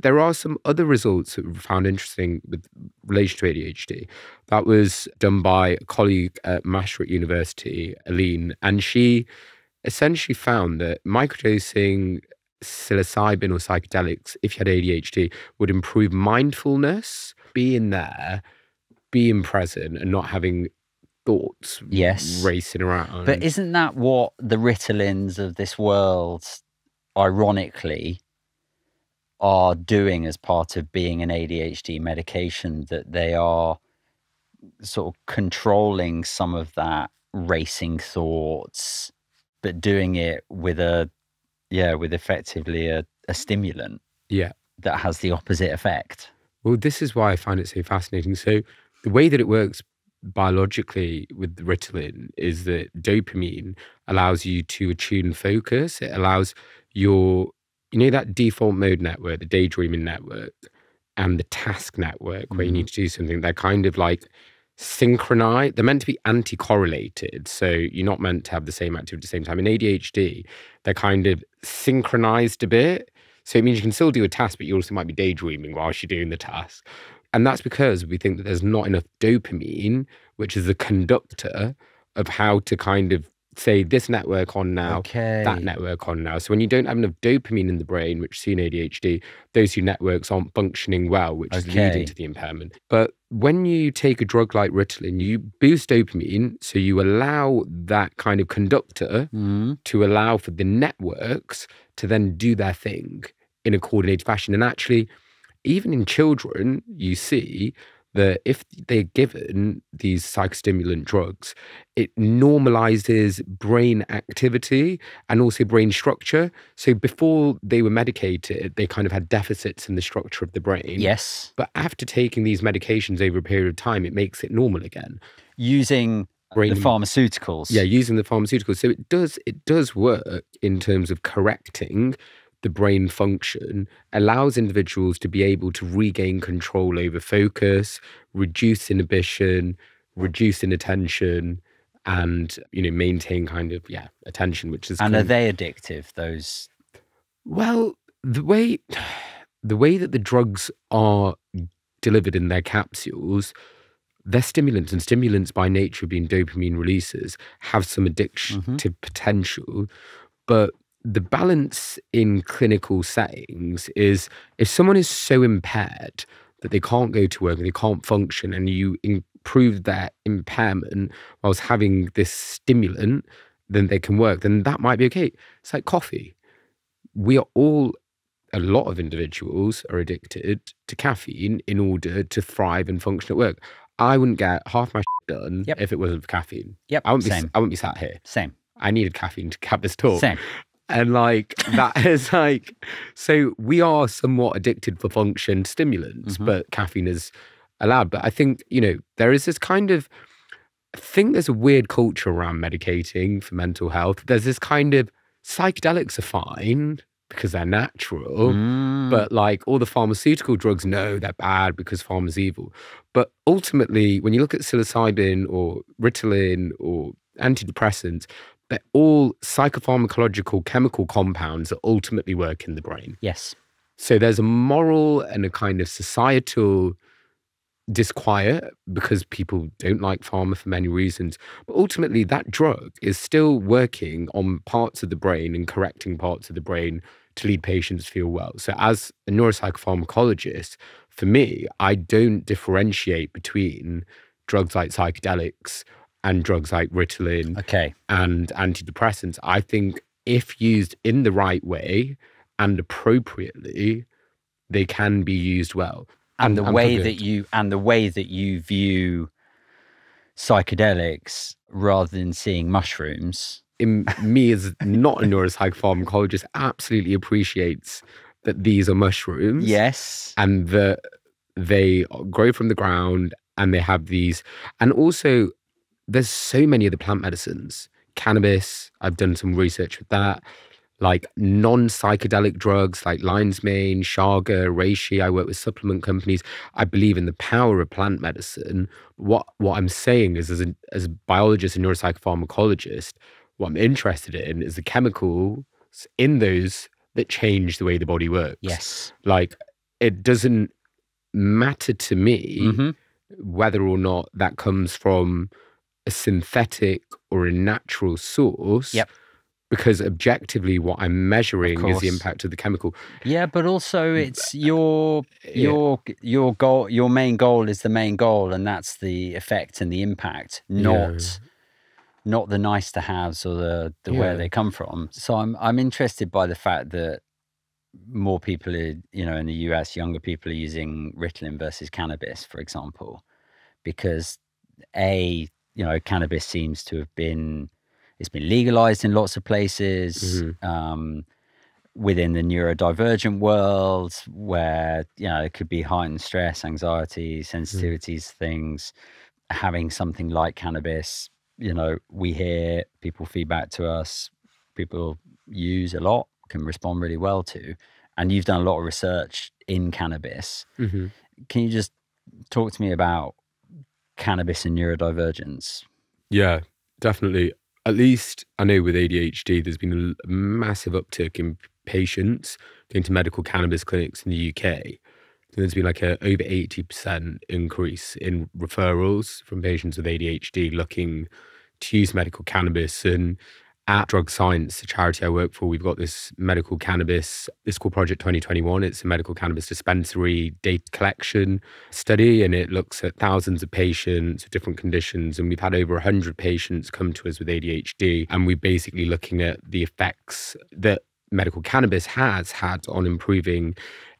there are some other results that were found interesting with relation to ADHD. That was done by a colleague at Maastricht University, Aline, and she essentially found that microdosing psilocybin or psychedelics, if you had ADHD, would improve mindfulness, being there, being present, and not having thoughts racing around. But isn't that what the Ritalins of this world, ironically, are doing as part of being an ADHD medication, that they are sort of controlling some of that racing thoughts, but doing it with with effectively a stimulant that has the opposite effect? Well, this is why I find it so fascinating. So the way that it works biologically with the Ritalin is that dopamine allows you to attune focus. It allows that default mode network, the daydreaming network, and the task network where you need to do something. They're kind of like synchronized. They're meant to be anti-correlated. So you're not meant to have the same activity at the same time. In ADHD, they're kind of synchronized a bit. So it means you can still do a task, but you also might be daydreaming whilst you're doing the task. And that's because we think that there's not enough dopamine, which is the conductor of how to kind of say this network on now, that network on now. So when you don't have enough dopamine in the brain, which you see in ADHD, those 2 networks aren't functioning well, which is leading to the impairment. But when you take a drug like Ritalin, you boost dopamine, so you allow that kind of conductor to allow for the networks to then do their thing in a coordinated fashion. And actually, even in children, you see that if they're given these psychostimulant drugs, it normalizes brain activity and also brain structure. So before they were medicated, they kind of had deficits in the structure of the brain. Yes. But after taking these medications over a period of time, it makes it normal again. Using the pharmaceuticals. Yeah, using the pharmaceuticals. So it does work in terms of correcting the brain function, allows individuals to be able to regain control over focus, reduce inhibition, reduce inattention, and maintain kind of attention, which is And are they addictive, those? Well, the way that the drugs are delivered in their capsules, they're stimulants, and stimulants by nature being dopamine releasers have some addictive potential. But the balance in clinical settings is, if someone is so impaired that they can't go to work and they can't function, and you improve their impairment whilst having this stimulant, then they can work, then that might be okay. It's like coffee. A lot of individuals are addicted to caffeine in order to thrive and function at work. I wouldn't get half my done if it wasn't for caffeine. I wouldn't be sat here. Same. I needed caffeine to have this talk. Same. And that is so we are somewhat addicted for function stimulants, but caffeine is allowed. But I think, there is this kind of, I think there's a weird culture around medicating for mental health. There's this kind of, psychedelics are fine because they're natural, but all the pharmaceutical drugs, no, they're bad because pharma's evil. But ultimately, when you look at psilocybin or Ritalin or antidepressants, they're all psychopharmacological chemical compounds that ultimately work in the brain. Yes. So there's a moral and a kind of societal disquiet because people don't like pharma for many reasons. But ultimately, that drug is still working on parts of the brain and correcting parts of the brain to lead patients feel well. So as a neuropsychopharmacologist, for me, I don't differentiate between drugs like psychedelics and drugs like Ritalin and antidepressants. I think if used in the right way and appropriately, they can be used well. And the way that you view psychedelics rather than seeing mushrooms. Me as not a neuropsychopharmacologist absolutely appreciates that these are mushrooms. Yes. And that they grow from the ground and they have these. And also, there's so many of the plant medicines. Cannabis, I've done some research with that. Non-psychedelic drugs like lion's mane, chaga, reishi. I work with supplement companies. I believe in the power of plant medicine. What I'm saying is, as a biologist and neuropsychopharmacologist, what I'm interested in is the chemicals in those that change the way the body works. Yes. It doesn't matter to me whether or not that comes from a synthetic or a natural source. Yep. Because objectively, what I'm measuring is the impact of the chemical. Yeah, but also it's your goal. Your main goal is the main goal, and that's the effect and the impact, not the nice to haves or the where they come from. So I'm interested by the fact that more people are, in the US, younger people are using Ritalin versus cannabis, for example, because cannabis seems to have been. It's been legalized in lots of places within the neurodivergent world where, it could be heightened stress, anxiety, sensitivities, things. Having something like cannabis, we hear people feedback to us, people use a lot, can respond really well to. And you've done a lot of research in cannabis. Can you just talk to me about cannabis and neurodivergence? Yeah, definitely. At least I know with ADHD, there's been a massive uptick in patients going to medical cannabis clinics in the UK. There's been over 80% increase in referrals from patients with ADHD looking to use medical cannabis. And at Drug Science, the charity I work for, we've got this medical cannabis, it's called Project 2021. It's a medical cannabis dispensary data collection study, and it looks at thousands of patients with different conditions. And we've had over 100 patients come to us with ADHD. And we're basically looking at the effects that medical cannabis has had on improving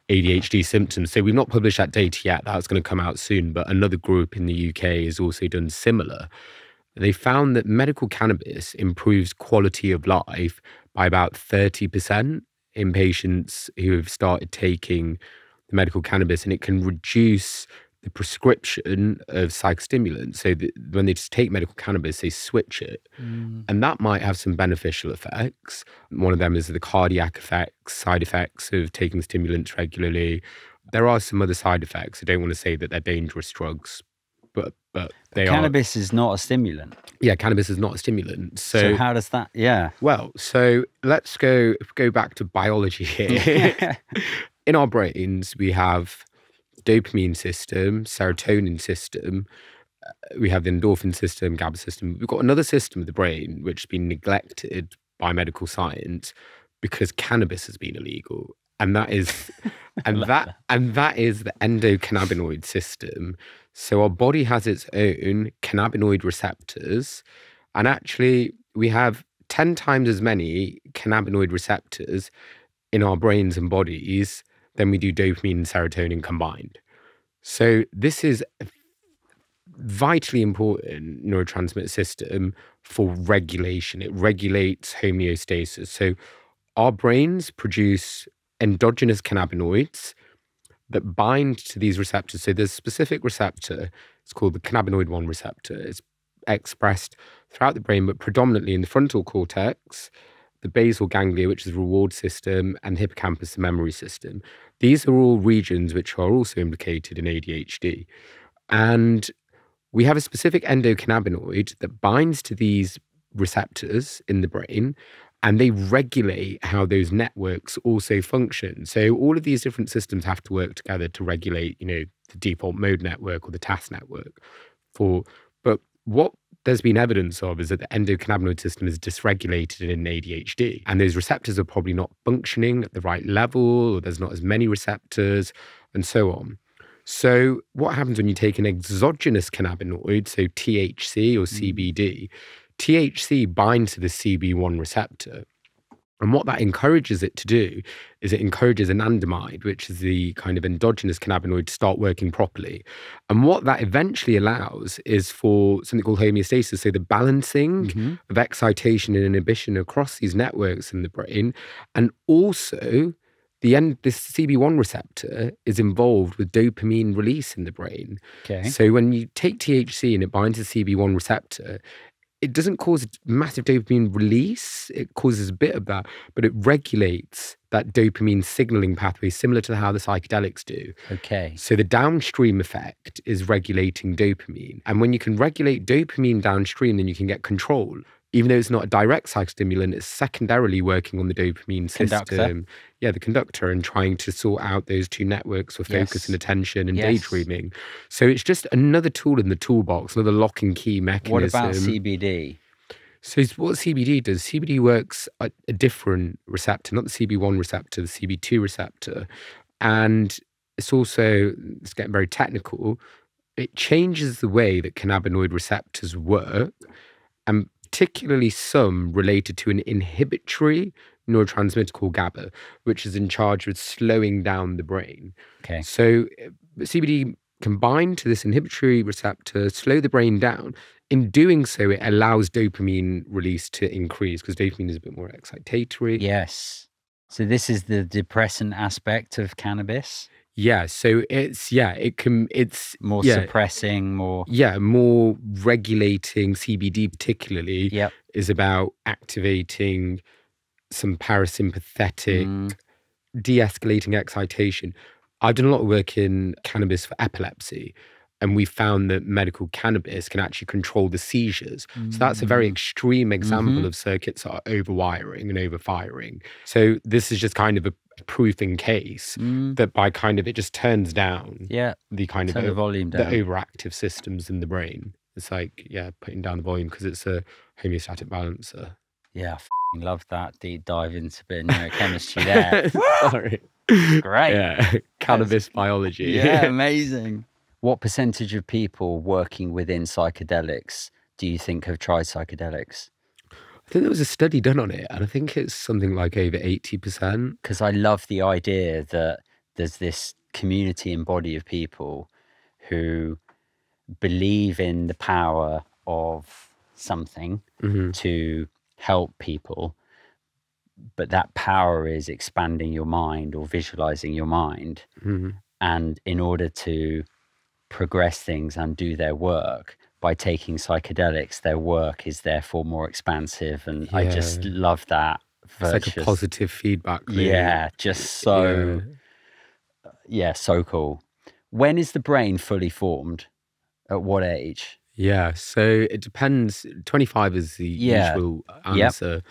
ADHD symptoms. So we've not published that data yet. That's going to come out soon. But another group in the UK has also done similar. They found that medical cannabis improves quality of life by about 30% in patients who have started taking the medical cannabis, and it can reduce the prescription of psychostimulants. So when they just take medical cannabis, they switch it. And that might have some beneficial effects. One of them is the cardiac effects, side effects of taking stimulants regularly. There are some other side effects. I don't want to say that they're dangerous drugs, but they are. Cannabis is not a stimulant. Yeah, cannabis is not a stimulant. So how does that, Well, so let's go back to biology here. In our brains, we have dopamine system, serotonin system, we have the endorphin system, GABA system. We've got another system of the brain which has been neglected by medical science because cannabis has been illegal. And that is that is the endocannabinoid system. So our body has its own cannabinoid receptors, and actually we have 10 times as many cannabinoid receptors in our brains and bodies than we do dopamine and serotonin combined. So this is a vitally important neurotransmitter system for regulation. It regulates homeostasis. So our brains produce endogenous cannabinoids that bind to these receptors. So there's a specific receptor, it's called the cannabinoid 1 receptor. It's expressed throughout the brain, but predominantly in the frontal cortex, the basal ganglia, which is the reward system, and the hippocampus, the memory system. These are all regions which are also implicated in ADHD. And we have a specific endocannabinoid that binds to these receptors in the brain, and they regulate how those networks also function. So all of these different systems have to work together to regulate, the default mode network or the task network. But what there's been evidence of is that the endocannabinoid system is dysregulated in ADHD, and those receptors are probably not functioning at the right level, or there's not as many receptors, and so on. So what happens when you take an exogenous cannabinoid, so THC or CBD, THC binds to the CB1 receptor. And what that encourages it to do is it encourages anandamide, which is the kind of endogenous cannabinoid, to start working properly. And what that eventually allows is for something called homeostasis, so the balancing of excitation and inhibition across these networks in the brain. And also, this CB1 receptor is involved with dopamine release in the brain. Okay. So when you take THC and it binds the CB1 receptor, it doesn't cause massive dopamine release. It causes a bit of that, but it regulates that dopamine signaling pathway, similar to how the psychedelics do. Okay. So the downstream effect is regulating dopamine. And when you can regulate dopamine downstream, then you can get control. Even though it's not a direct psychostimulant, it's secondarily working on the dopamine system. Yeah, the conductor, and trying to sort out those two networks for focus and attention and daydreaming. So it's just another tool in the toolbox, another lock and key mechanism. What about CBD? So what CBD does, CBD works at a different receptor, not the CB1 receptor, the CB2 receptor. And it's getting very technical, it changes the way that cannabinoid receptors work, and particularly some related to an inhibitory neurotransmitter called GABA, which is in charge of slowing down the brain. Okay. So CBD can bind to this inhibitory receptor, slow the brain down. In doing so, it allows dopamine release to increase because dopamine is a bit more excitatory. Yes. So this is the depressant aspect of cannabis? Yeah, so it's more suppressing, more regulating. CBD particularly is about activating some parasympathetic, de-escalating excitation. I've done a lot of work in cannabis for epilepsy, and we found that medical cannabis can actually control the seizures. So that's a very extreme example of circuits that are overwiring and overfiring. So this is just kind of a proofing case that by kind of, it just turns down the kind of the volume down, the overactive systems in the brain. It's like, putting down the volume because it's a homeostatic balancer. Yeah, I love that deep dive into a bit of neurochemistry there. Sorry. Great. Yeah, cannabis biology. Yeah, amazing. What percentage of people working within psychedelics do you think have tried psychedelics? I think there was a study done on it, and I think it's something like over 80%. Because I love the idea that there's this community and body of people who believe in the power of something to help people, but that power is expanding your mind or visualizing your mind. And in order to progress things and do their work by taking psychedelics, their work is therefore more expansive. And I just love that. It's like a positive feedback loop. Yeah, just so, so cool. When is the brain fully formed? At what age? Yeah, so it depends. 25 is the usual answer.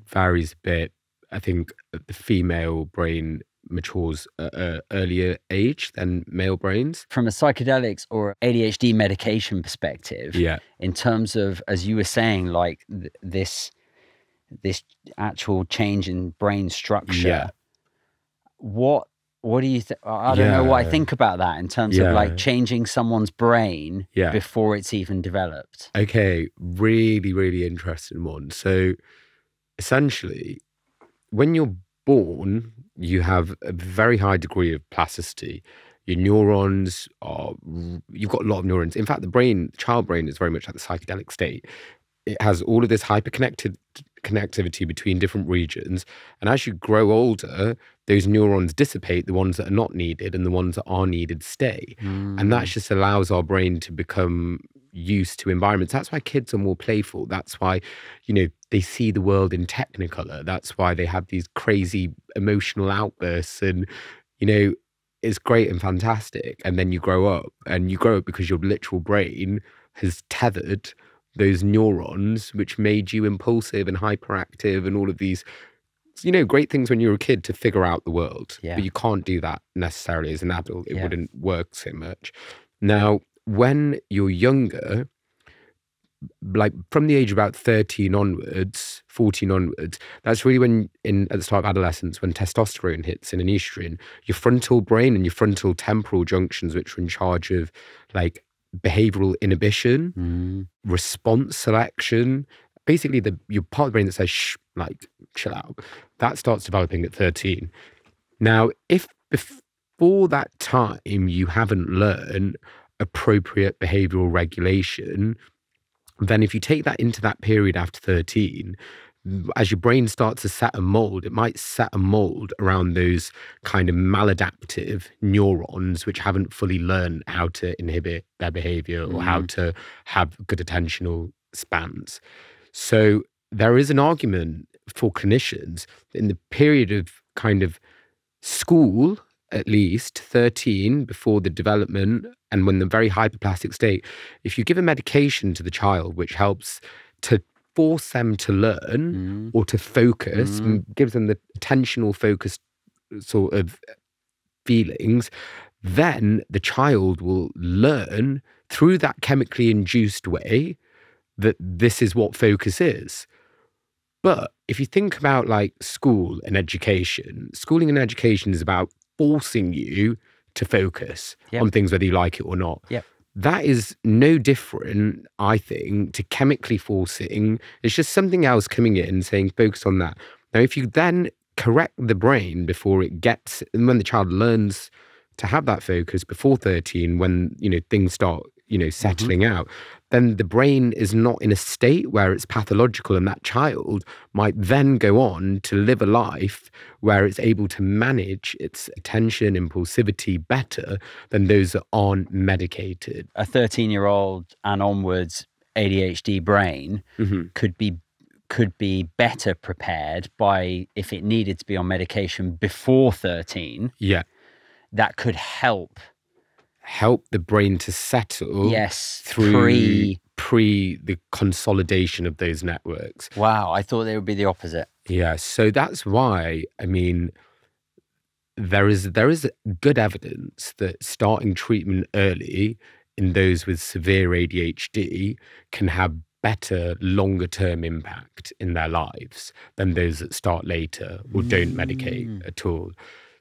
Varies a bit. I think the female brain matures at an earlier age than male brains. From a psychedelics or ADHD medication perspective, in terms of, as you were saying, like this actual change in brain structure, what do you think? I don't know what I think about that in terms of like changing someone's brain before it's even developed. Okay, really, really interesting one. So essentially, when you're born, you have a very high degree of plasticity. Your neurons you've got a lot of neurons. In fact, the child brain is very much like the psychedelic state. It has all of this connectivity between different regions. And as you grow older, those neurons dissipate, the ones that are not needed, and the ones that are needed stay. And that just allows our brain to become used to environments. That's why kids are more playful. That's why, they see the world in technicolor. That's why they have these crazy emotional outbursts. And, it's great and fantastic. And then you grow up because your literal brain has tethered those neurons, which made you impulsive and hyperactive and all of these, great things when you're a kid to figure out the world. But you can't do that necessarily as an adult. It wouldn't work so much. Now, when you're younger, like from the age of about 13 onwards, 14 onwards, that's really when at the start of adolescence, when testosterone hits in an estrogen, your frontal brain and your frontal temporal junctions, which are in charge of like behavioral inhibition, response selection, basically your part of the brain that says, shh, like chill out, that starts developing at 13. Now, if before that time you haven't learned appropriate behavioral regulation, then if you take that into that period after 13, as your brain starts to set a mold, it might set a mold around those kind of maladaptive neurons, which haven't fully learned how to inhibit their behavior or how to have good attentional spans. So there is an argument for clinicians in the period of kind of school, at least 13, before the development and when the very hyperplastic state, if you give a medication to the child which helps to force them to learn or to focus and gives them the attentional focused sort of feelings, then the child will learn through that chemically induced way that this is what focus is. But if you think about like schooling and education is about forcing you to focus on things whether you like it or not. That is no different, I think, to chemically forcing. It's just something else coming in saying focus on that. Now, if you then correct the brain before it gets, and when the child learns to have that focus before 13, when, things start, settling out, then the brain is not in a state where it's pathological, and that child might then go on to live a life where it's able to manage its attention, impulsivity better than those that aren't medicated. A 13-year-old and onwards ADHD brain could be better prepared by, if it needed to be on medication before 13. That could help the brain to settle through pre the consolidation of those networks. Wow, I thought they would be the opposite. Yeah, so that's why, I mean, there is good evidence that starting treatment early in those with severe ADHD can have better longer term impact in their lives than those that start later or don't medicate at all.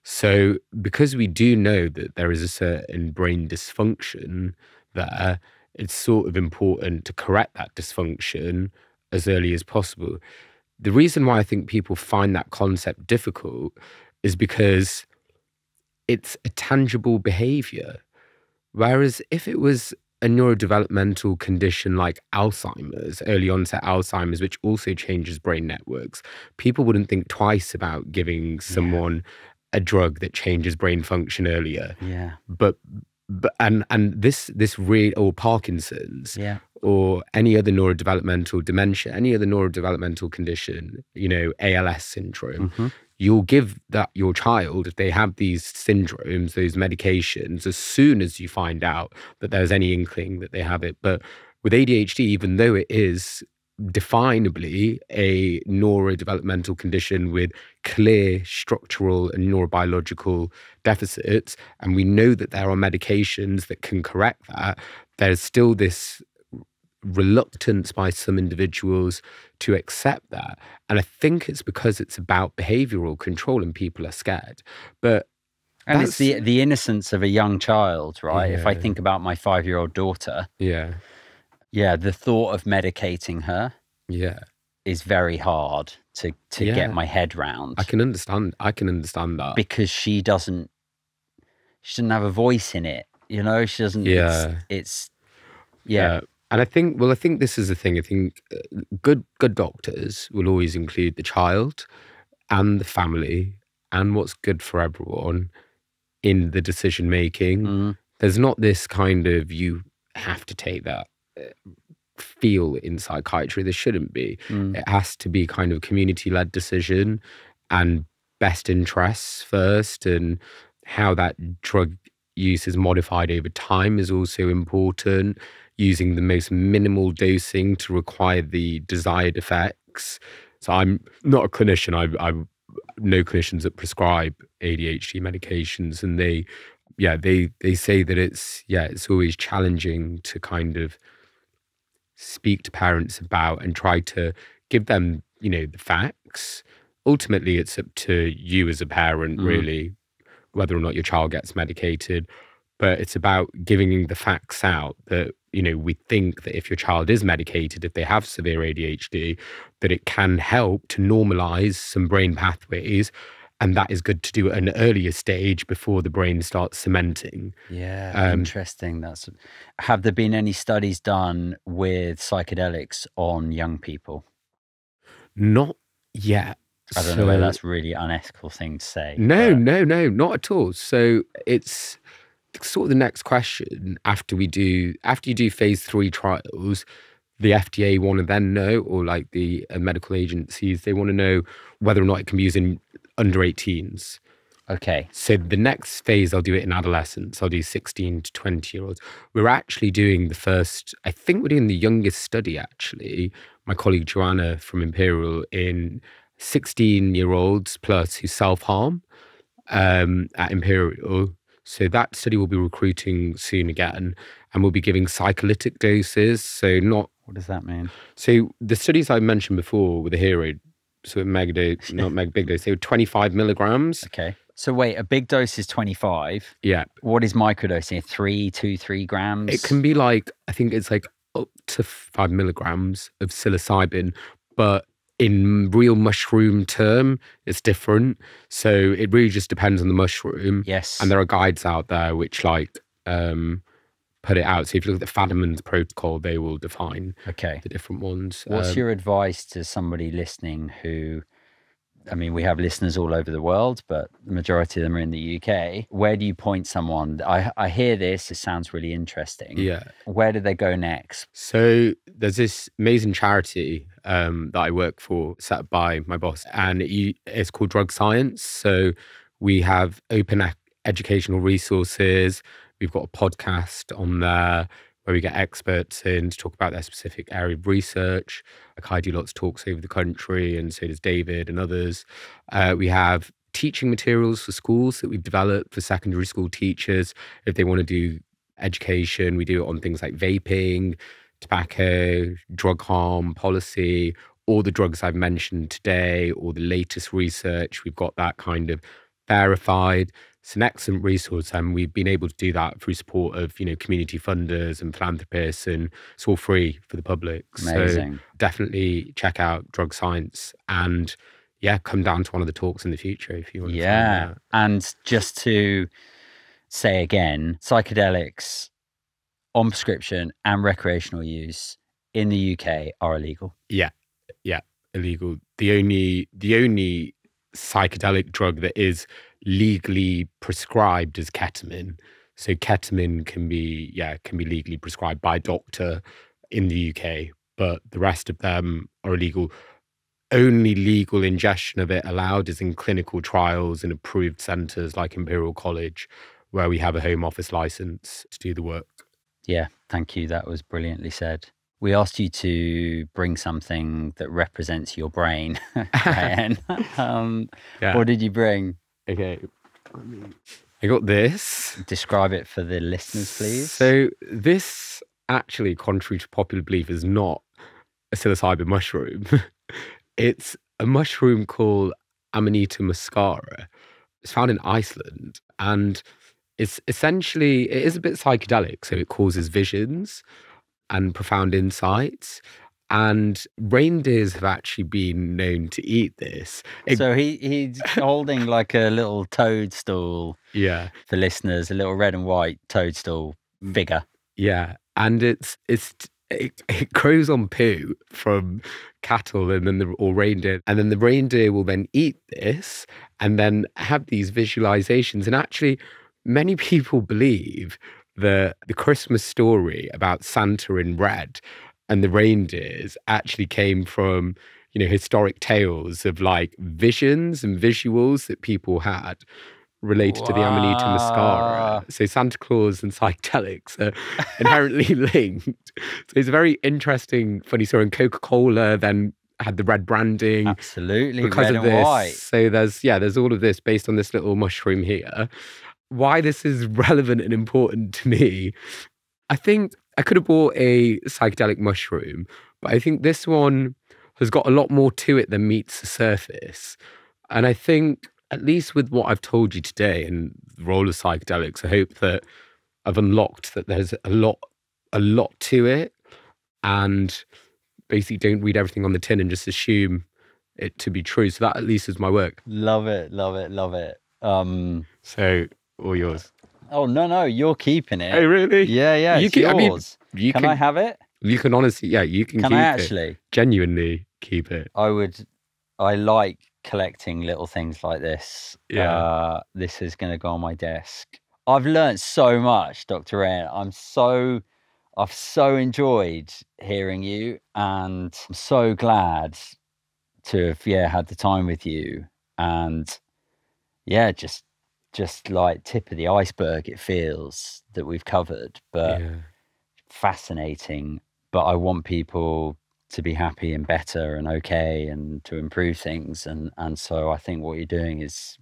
So because we do know that there is a certain brain dysfunction there, it's sort of important to correct that dysfunction as early as possible. The reason why I think people find that concept difficult is because it's a tangible behavior. Whereas if it was a neurodevelopmental condition like Alzheimer's, early onset Alzheimer's, which also changes brain networks, people wouldn't think twice about giving someone a drug that changes brain function earlier. But and this real, or Parkinson's, Yeah. or any other neurodevelopmental dementia, any other neurodevelopmental condition, ALS syndrome, you'll give that your child, if they have these syndromes, those medications, as soon as you find out that there's any inkling that they have it. But with ADHD, even though it is definably a neurodevelopmental condition with clear structural and neurobiological deficits, and we know that there are medications that can correct that, there's still this reluctance by some individuals to accept that. And I think it's because it's about behavioral control and people are scared. And it's the innocence of a young child, right? Yeah. If I think about my 5-year-old daughter, the thought of medicating her is very hard to get my head round. I can understand that. Because she doesn't have a voice in it, she doesn't, it's And I think this is the thing. I think good doctors will always include the child and the family and what's good for everyone in the decision making. There's not this kind of, you have to take that feel in psychiatry. There shouldn't be. It has to be kind of community-led decision and best interests first, and how that drug use is modified over time is also important. Using the most minimal dosing to require the desired effects. So I'm not a clinician. I know clinicians that prescribe ADHD medications, and they say that it's always challenging to kind of speak to parents about and try to give them, the facts. Ultimately, it's up to you as a parent, really, whether or not your child gets medicated. But it's about giving the facts out that, we think that if your child is medicated, if they have severe ADHD, that it can help to normalize some brain pathways. And that is good to do at an earlier stage before the brain starts cementing. Yeah, interesting. Have there been any studies done with psychedelics on young people? Not yet. I don't know whether that's a really unethical thing to say. No, not at all. So it's sort of the next question after you do phase 3 trials, the FDA want to then know, or like the medical agencies, they want to know whether or not it can be used in under 18s. Okay. So the next phase, I'll do it in adolescents. I'll do 16 to 20-year-olds. We're actually doing I think we're doing the youngest study, actually. My colleague Joanna from Imperial, in 16-year-olds plus who self-harm at Imperial. So that study will be recruiting soon again, and we'll be giving psychedelic doses. So what does that mean? So the studies I mentioned before with the hero, so megadose, not big dose, they were 25 milligrams. Okay. So wait, a big dose is 25. Yeah. What is microdosing? 3 grams? It can be I think it's up to 5 milligrams of psilocybin, but in real mushroom term, it's different. So it really just depends on the mushroom. Yes. And there are guides out there which put it out. So if you look at the Fadiman's protocol, they will define the different ones. What's your advice to somebody listening who, we have listeners all over the world, but the majority of them are in the UK. Where do you point someone? I hear this, it sounds really interesting. Yeah. Where do they go next? So there's this amazing charity that I work for, set up by my boss, and it's called Drug Science. So we have open educational resources. We've got a podcast on there where we get experts in to talk about their specific area of research. I do lots of talks over the country, and so does David and others. We have teaching materials for schools that we've developed for secondary school teachers. If they want to do education, we do it on things like vaping, tobacco, drug harm policy, all the drugs I've mentioned today, or the latest research. We've got that kind of verified. It's an excellent resource, and we've been able to do that through support of community funders and philanthropists, and it's all free for the public. Amazing. So definitely check out Drug Science, and come down to one of the talks in the future if you want to find out. And just to say again, psychedelics on prescription and recreational use in the UK are illegal. Yeah, illegal. The only psychedelic drug that is legally prescribed is ketamine. So ketamine can be legally prescribed by a doctor in the UK, but the rest of them are illegal. Only legal ingestion of it allowed is in clinical trials in approved centres like Imperial College, where we have a Home Office licence to do the work. Yeah, thank you. That was brilliantly said. We asked you to bring something that represents your brain, Rayyan. What did you bring? Okay, I got this. Describe it for the listeners, please. So this actually, contrary to popular belief, is not a psilocybin mushroom. It's a mushroom called Amanita muscaria. It's found in Iceland, and it is a bit psychedelic. So it causes visions and profound insights. And reindeers have actually been known to eat this. So he's holding like a little toadstool. Yeah. For listeners, a little red and white toadstool figure. Yeah. And it grows on poo from cattle or reindeer. And then the reindeer will then eat this and then have these visualizations. And actually, many people believe that the Christmas story about Santa in red and the reindeers actually came from, historic tales of like visions and visuals that people had related to the Amanita muscaria. So Santa Claus and psychedelics are inherently linked. So it's a very interesting, funny story. And Coca-Cola then had the red branding. Absolutely, because red of and this. white. So there's all of this based on this little mushroom here. Why this is relevant and important to me, I think I could have bought a psychedelic mushroom, but I think this one has got a lot more to it than meets the surface. And I think, at least with what I've told you today and the role of psychedelics, I hope that I've unlocked that there's a lot to it, and basically don't read everything on the tin and just assume it to be true. So that at least is my work. Love it, love it, love it. So all yours. Oh, no, you're keeping it. Oh, really? Yeah, it's yours. Can I have it? You can honestly, you can keep it. Can I actually? Genuinely keep it. I like collecting little things like this. Yeah. This is going to go on my desk. I've learned so much, Dr. Rayyan. I've so enjoyed hearing you, and I'm so glad to have had the time with you. And just like tip of the iceberg, it feels that we've covered, but fascinating. But I want people to be happy and better and okay and to improve things. And so I think what you're doing is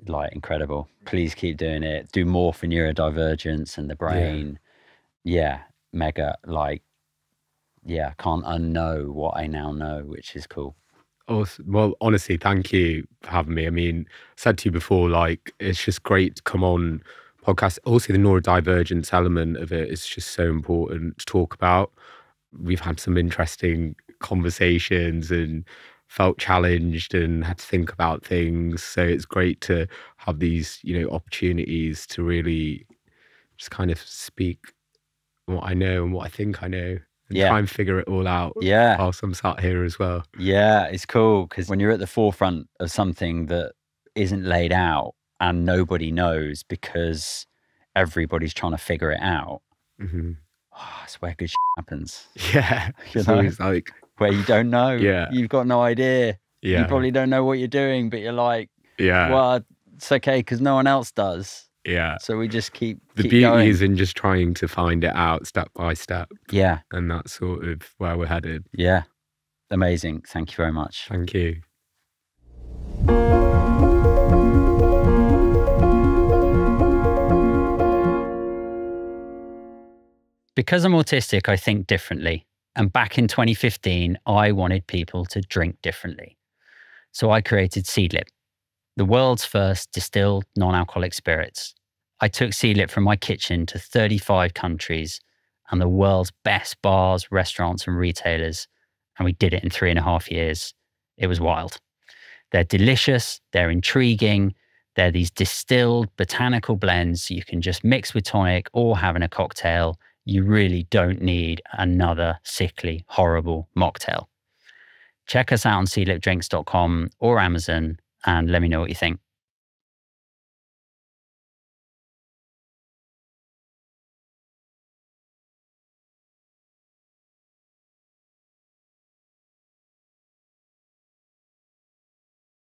like incredible. Please keep doing it. Do more for neurodivergence and the brain. Yeah, mega. Like, I can't unknow what I now know, which is cool. Awesome. Well, honestly, thank you for having me. I mean, I said to you before, like, it's just great to come on podcast. Also, the neurodivergence element of it is just so important to talk about. We've had some interesting conversations and felt challenged and had to think about things. So it's great to have these, opportunities to really just kind of speak what I know and what I think I know. And try and figure it all out whilst I'm sat here as well. Yeah, it's cool because when you're at the forefront of something that isn't laid out and nobody knows because everybody's trying to figure it out, that's where good shit happens. Yeah, it's always like... where you don't know. Yeah. You've got no idea. Yeah. You probably don't know what you're doing, but you're like, yeah, well, it's okay because no one else does. Yeah. So we just keep beauty going. is in just trying to find it out step by step. Yeah. And that's sort of where we're headed. Yeah. Amazing. Thank you very much. Thank you. Because I'm autistic, I think differently. And back in 2015, I wanted people to drink differently. So I created Seedlip, the world's first distilled non-alcoholic spirits. I took Seedlip from my kitchen to 35 countries and the world's best bars, restaurants, and retailers. And we did it in 3.5 years. It was wild. They're delicious. They're intriguing. They're these distilled botanical blends you can just mix with tonic or have in a cocktail. You really don't need another sickly, horrible mocktail. Check us out on seedlipdrinks.com or Amazon and let me know what you think.